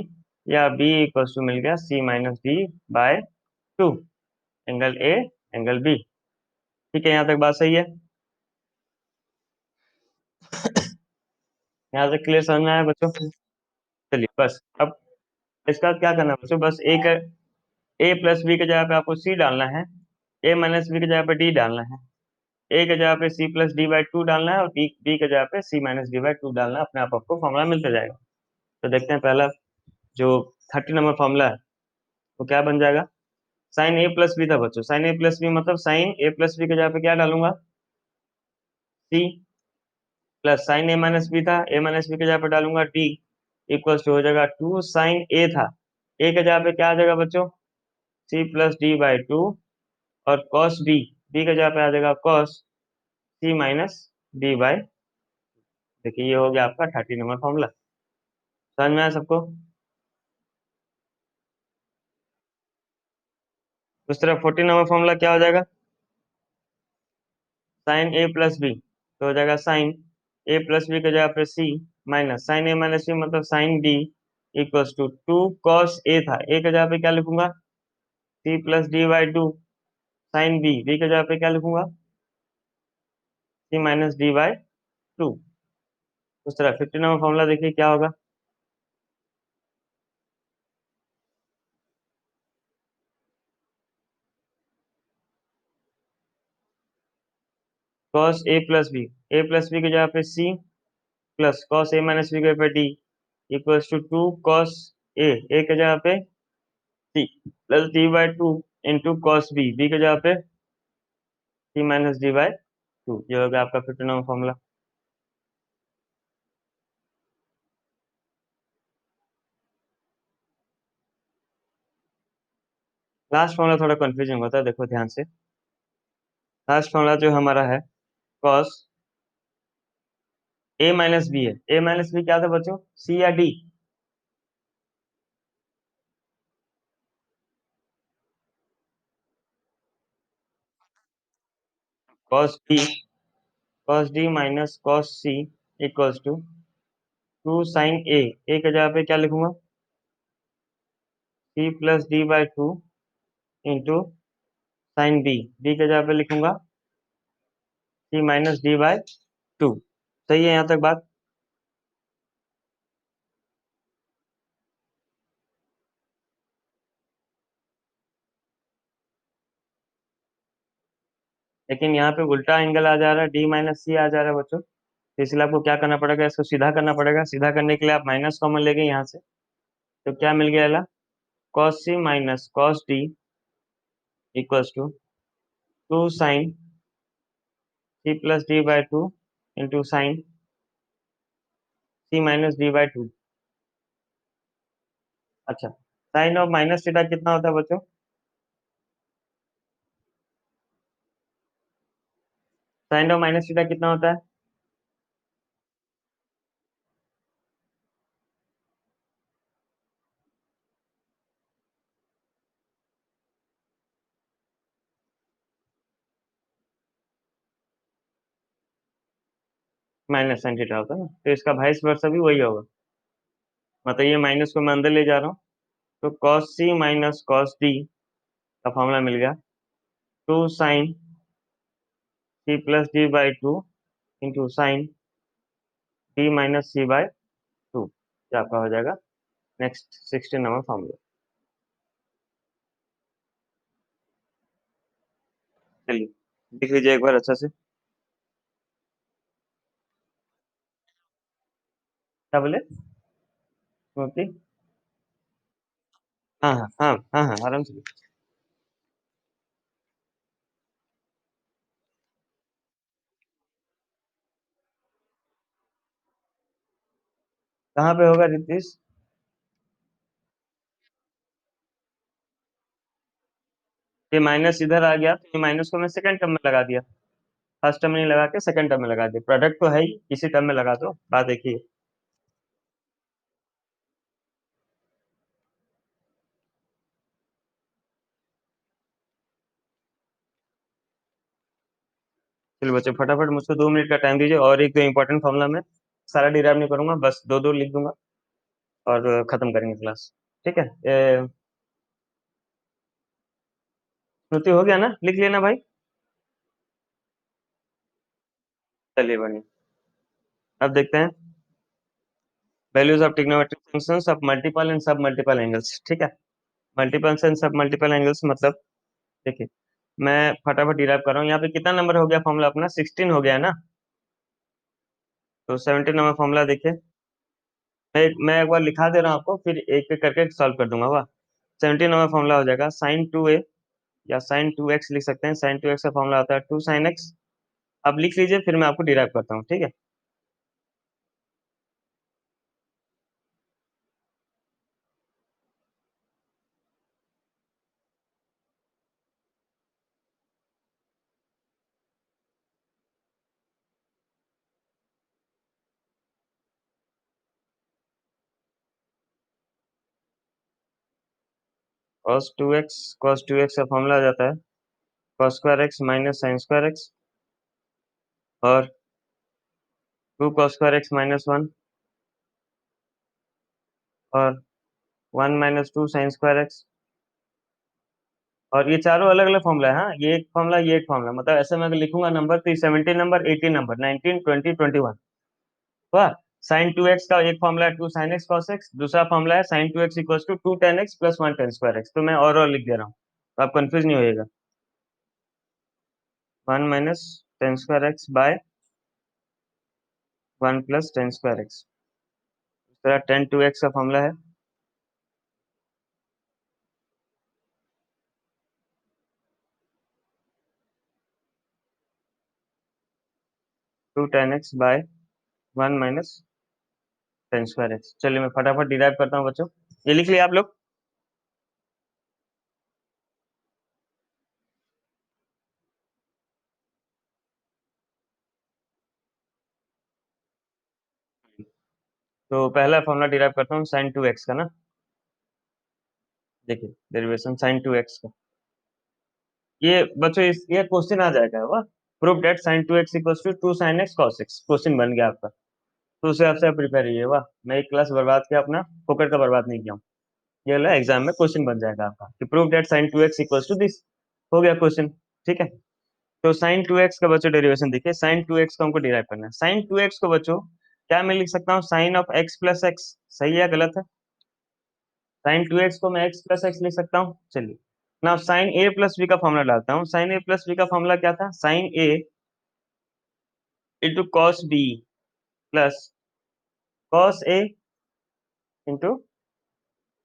या b इक्वल्स टू मिल गया C minus D by 2, angle A angle B. ठीक है, यहाँ तक बात सही है, यहाँ तक क्लियर समझ में आया बच्चों। चलिए बस अब इसका क्या करना है बच्चों, बस एक ए प्लस बी की जगह पे आपको सी डालना है, ए माइनस बी की जगह पे डी डालना है, ए की जगह पे सी प्लस डी बाई 2 डालना है, और बी की जगह पे सी माइनस डी बाई 2 डालना है। अपने आप आपको फॉर्मूला मिलता जाएगा। तो देखते हैं, पहला जो 30 नंबर फॉर्मूला है वो क्या बन जाएगा, साइन ए प्लस बी था बच्चों। साइन ए प्लस बी मतलब साइन ए प्लस बी की जगह पे क्या डालूंगा, सी, plus sine A minus B था, ए माइनस बी की जगह पे डालूंगा डी, इक्वल्स टू हो जाएगा 2 साइन ए था, ए की जगह पे क्या आ जाएगा बच्चों, सी प्लस डी बाई 2, और कॉस बी, बी की जगह पे आ जाएगा cos C minus D by. देखिए ये हो गया आपका 30 नंबर फॉर्मूला। समझ में आया सबको। उस तरह 40 नंबर फॉर्मूला क्या हो जाएगा, साइन ए प्लस बी, तो हो जाएगा साइन ए प्लस बी की जगह पे C, minus sine A minus B मतलब sine D, equals to 2 cos A था, ए की जगह पे क्या लिखूंगा, C plus D by 2, sine B, B की जगह पे क्या लिखूंगा, सी माइनस डी बाई 2। उस तरह 50 नंबर फॉर्मूला देखिए क्या होगा, cos A plus B, A plus B की जगह पे सी, प्लस कॉस ए माइनस बी की जगह पे D, equals to 2 cos A की जगह पे C plus D by 2 into cos B, B की जगह पे सी माइनस डी बाई 2। ये हो गया आपका 50 नंबर फॉर्मूला। लास्ट फॉर्मूला थोड़ा कंफ्यूजिंग होता है, देखो ध्यान से। लास्ट फॉर्मूला जो हमारा है, कॉस ए माइनस बी है। ए माइनस बी क्या था बच्चों, सी या D, cos B, cos D minus cos C equals to 2 sine A, A की जगह पे क्या लिखूंगा, C plus D by 2 into sine B, B की जगह पे लिखूंगा सी माइनस डी बाई 2। सही है यहाँ तक बात। लेकिन यहाँ पे उल्टा एंगल आ जा रहा है, डी माइनस सी आ जा रहा है बच्चों, तो इसलिए आपको क्या करना पड़ेगा, इसको सीधा करना पड़ेगा। सीधा करने के लिए आप माइनस कॉमन ले गए यहाँ से, तो क्या मिल गया, cos C minus cos D equals to 2 sine C plus D by 2 into sine C minus D by 2। अच्छा, साइन ऑफ माइनस थीटा कितना होता है बच्चों, साइन ऑफ माइनस थीटा कितना होता है, माइनस साइन थीटा होता है ना, तो इसका वाइस वर्सा भी वही होगा। मतलब ये माइनस को मैं अंदर ले जा रहा हूँ, तो cos C minus cos D का फॉर्मूला मिल गया, 2 sin C plus D by 2 into sine D minus C by 2, ये आपका हो जाएगा नेक्स्ट 16 नंबर फॉर्मूला। चलिए देख लीजिए एक बार अच्छा से। क्या बोले स्मृति? हाँ हाँ हाँ हाँ हाँ, आराम से। कहाँ पे होगा रितीश? ये माइनस इधर आ गया तो ये माइनस को मैं सेकंड टर्म में लगा दिया, फर्स्ट टर्म में नहीं लगा के सेकंड टर्म में लगा दिया, प्रोडक्ट तो है ही, इसी टर्म में लगा दो, बात देखिए। चलिए बच्चे फटाफट मुझको 2 मिनट का टाइम दीजिए, और एक दो इंपॉर्टेंट फॉर्मूला में सारा डिराइव नहीं करूंगा, बस दो दो लिख दूंगा और खत्म करेंगे क्लास। ठीक है, स्मृति हो गया ना, लिख लेना भाई। चलिए बढ़िया। अब देखते हैं values of trigonometric functions of multiple and सब मल्टीपल एंगल्स। ठीक है, मल्टीपल एंड सब मल्टीपल एंगल्स मतलब, देखिए मैं फटाफट डिराइव कर रहा हूँ। यहाँ पे कितना नंबर हो गया फॉर्मूला अपना? 16 हो गया है ना। तो 17 नंबर फॉर्मूला देखिए, मैं एक बार लिखा दे रहा हूँ आपको, फिर एक एक करके सॉल्व कर दूंगा। वाह, 17 नंबर फॉर्मूला हो जाएगा sin 2a, या sin 2x लिख सकते हैं। sin 2x का फॉर्मूला आता है 2 sin x। अब लिख लीजिए, फिर मैं आपको डिराइव करता हूँ, ठीक है। cos 2x का फॉर्मूला आ जाता है cos2x माइनस sin2x, और 2 cos2x-1, और 1 - 2 sin2x। और ये चारों अलग अलग फॉर्मूला है। हाँ, ये एक फॉर्मूला, ये एक फॉर्मूला, मतलब ऐसे मैं अगर लिखूंगा नंबर तो 17 नंबर, 18 नंबर, 19, 20, 21। वाह, sin 2x का एक फॉर्मूला है 2 sin x cos x, दूसरा फॉर्मूला है sin 2x = 2 tan x + 1 tan2x। तो मैं और लिख दे रहा हूँ, तो आप कंफ्यूज नहीं होइएगा। 1 - tan2x/1 + tan2x। दूसरा tan 2x का फॉर्मूला है 2 tan x/1 - tan2x। चलिए मैं फटाफट डिराइव करता हूँ बच्चों, ये लिख लिया आप लोग? तो पहला फॉर्मूला डिराइव करता हूँ sin 2x का ना। देखिए डेरिवेशन sin 2x का, ये बच्चों ये क्वेश्चन आ जाएगा। वाह, prove that sin 2x = 2 sin x cos x, question बन गया आपका। तो उसे आपसे प्रिपेयर रहिए। वाह, मैं एक क्लास बर्बाद किया अपना, फोकट का बर्बाद नहीं किया हूँ। ये वाला एग्जाम में क्वेश्चन बन जाएगा आपका कि prove that sin 2x = this, हो गया क्वेश्चन। ठीक है, तो sin 2x का बच्चों डेरिवेशन देखिए, sin 2x को हमको डिराइव करना है। sin 2x को बच्चों क्या मैं लिख सकता हूँ? Sine of x plus X. सही है गलत है? sin 2x को मैं x प्लस एक्स लिख सकता हूँ। चलिए ना, साइन ए प्लस बी का फॉर्मूला डालता हूँ। साइन ए प्लस बी का फॉर्मूला क्या था? Sine A into cos B plus cos A into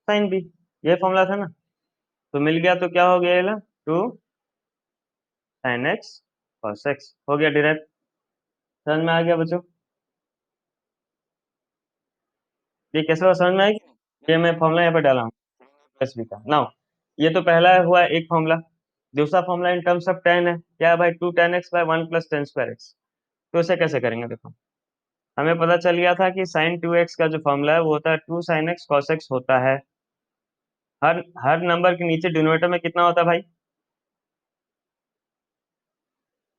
sine B, ये फॉर्मूला था ना। तो मिल गया, तो क्या हो गया? ये 2 sin x cos x हो गया डायरेक्ट। समझ में आ गया बच्चों? ये कैसे हुआ, समझ में आएगी? ये मैं फॉर्मूला यहाँ पे डाला हूँ प्लस बी का। नाउ ये तो पहला हुआ एक फॉर्मूला। दूसरा formula in terms of ten है, क्या है भाई? 2 tan x/1 + tan2x। तो इसे कैसे करेंगे? देखो, हमें पता चल गया था कि sin 2x का जो फॉर्मूला है वो होता है 2 sin x cos x होता है। हर नंबर के नीचे डिनोमिनेटर में कितना होता है भाई?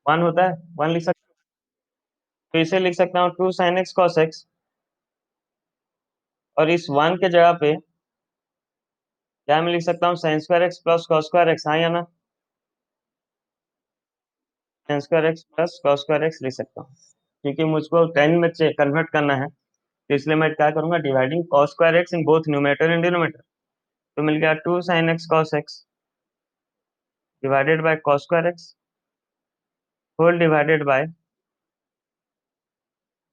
1 होता है, 1 लिख सकते। तो इसे लिख सकता हूँ 2 sin x cos x, और इस 1 के जगह पे क्या मैं लिख सकता हूँ sign square X plus cos square x, हाँ या ना? Sign square X plus cos square x लिख सकता हूँ, क्योंकि मुझको टेन में कन्वर्ट करना है, तो इसलिए मैं क्या करूंगा, dividing cos square X in both numerator and denominator. तो मिल गया 2 sine X cos X divided by cos square X whole divided by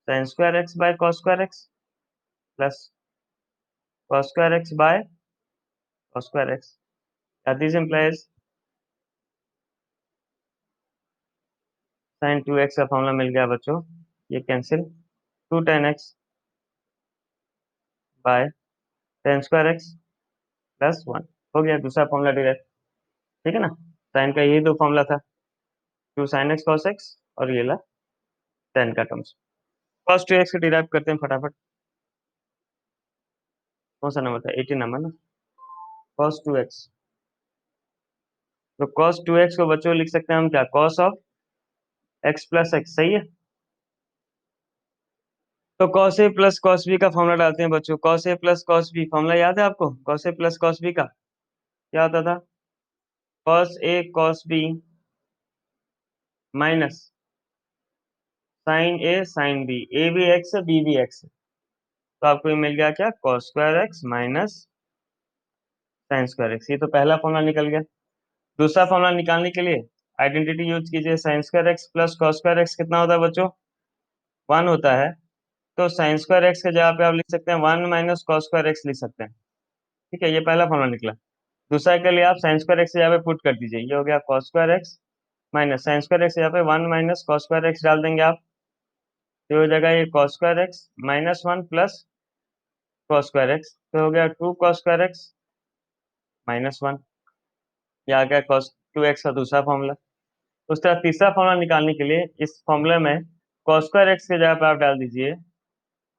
sine square x by cos square X plus cos square x by cos square X. This implies sine 2x का formula मिल गया बच्चों, ये cancel, 2 tan x by tan square X plus 1 हो गया दूसरा formula direct. ठीक है ना, साइन का यही दो फॉर्मूला था, 2 sin x cos x और ये ला tan का टर्म्स। cos 2x को डिराइव करते हैं फटाफट। कौन सा नंबर था, 18 नंबर ना, cos 2x। तो cos 2x को बच्चों लिख सकते हैं हम क्या, cos of x plus x, सही है। तो cos a plus cos b का फॉर्मूला डालते हैं बच्चों, cos a plus cos b, formula याद है आपको cos a plus cos b का? क्या होता था, cos a cos b minus sine a sine b, a भी x है b भी x है, तो आपको ये मिल गया क्या, cos square x minus sine square x। ये तो पहला फॉर्मूला निकल गया। दूसरा फॉर्मूला निकालने के लिए आइडेंटिटी यूज कीजिए, sign square X plus cos square x कितना होता है बच्चों, 1 होता है। तो साइन स्क्वायर एक्स के जगह पे आप लिख सकते हैं 1 माइनस कॉस स्क्वायर एक्स लिख सकते हैं। ठीक है, ये पहला फॉर्मूला निकला। दूसरा के लिए आप साइन स्क्वायर एक्स यहाँ पे पुट कर दीजिए, ये हो गया cos square x minus sign square x, यहाँ पे 1 माइनस कॉस स्क्वायर एक्स डाल देंगे आप, तो हो जाएगा ये cos square x minus 1 plus cos square x, तो हो गया 2 कॉस स्क्वायर एक्स माइनस 1। ये आ गया कॉस 2x का दूसरा फॉर्मूला। उस तरह तीसरा फॉर्मूला निकालने के लिए इस फॉर्मूले में cos स्क्वायर एक्स के जगह पे आप डाल दीजिए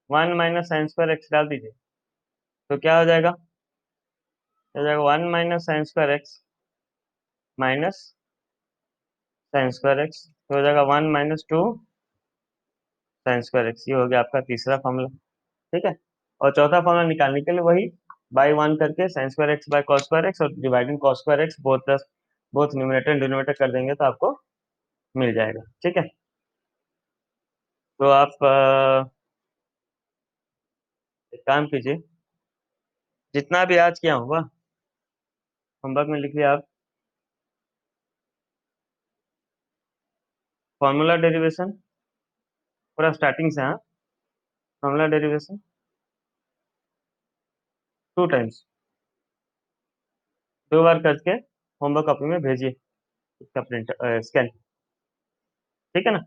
1 माइनस साइन स्क्वायर एक्स डाल दीजिए, तो क्या हो जाएगा 1 minus sign square x minus sign square x, तो हो जाएगा 1 माइनस 2 साइन स्क्वायर एक्स। ये हो गया आपका तीसरा फॉर्मूला। ठीक है, और चौथा फॉर्मूला निकालने के लिए वही बाई 1 करके sine square x by cos square x और dividing cos square x both numerator and denominator कर देंगे तो आपको मिल जाएगा। ठीक है, तो आप एक काम कीजिए, जितना भी आज किया होगा होमवर्क में लिख लिया आप, फॉर्मूला डेरिवेशन पूरा स्टार्टिंग से, हाँ, फॉर्मूला डेरिवेशन 2 टाइम्स, 2 बार करके होमवर्क कॉपी में भेजिए, इसका प्रिंट स्कैन। ठीक है ना,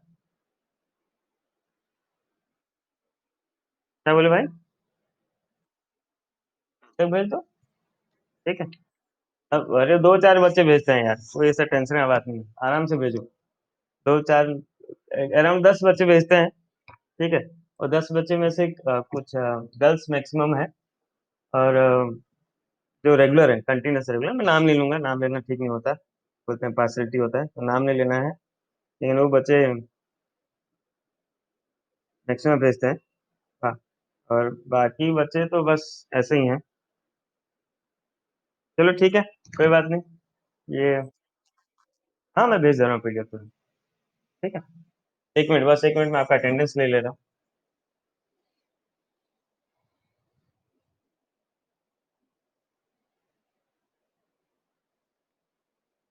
क्या बोले भाई, तक भेज दो। ठीक है, अब अरे 2-4 बच्चे भेजते हैं यार, कोई ऐसा टेंशन का बात नहीं है, आराम से भेजो। 2-4 अराउंड 10 बच्चे भेजते हैं। ठीक है, और 10 बच्चे में से कुछ गर्ल्स मैक्सिमम है, और जो रेगुलर है, कंटिन्यूस रेगुलर, मैं नाम नहीं लूंगा, नाम लेना ठीक नहीं होता, बोलते हैं पार्सलिटी होता है, तो नाम नहीं लेना है, लेकिन वो बच्चे मैक्सिमम भेजते हैं। हाँ, और बाकी बच्चे तो बस ऐसे ही हैं। चलो ठीक है, कोई बात नहीं, ये, हाँ मैं भेज दे रहा हूँ पीडीएफ। ठीक है, 1 मिनट, बस 1 मिनट में आपका अटेंडेंस ले ले रहा हूँ।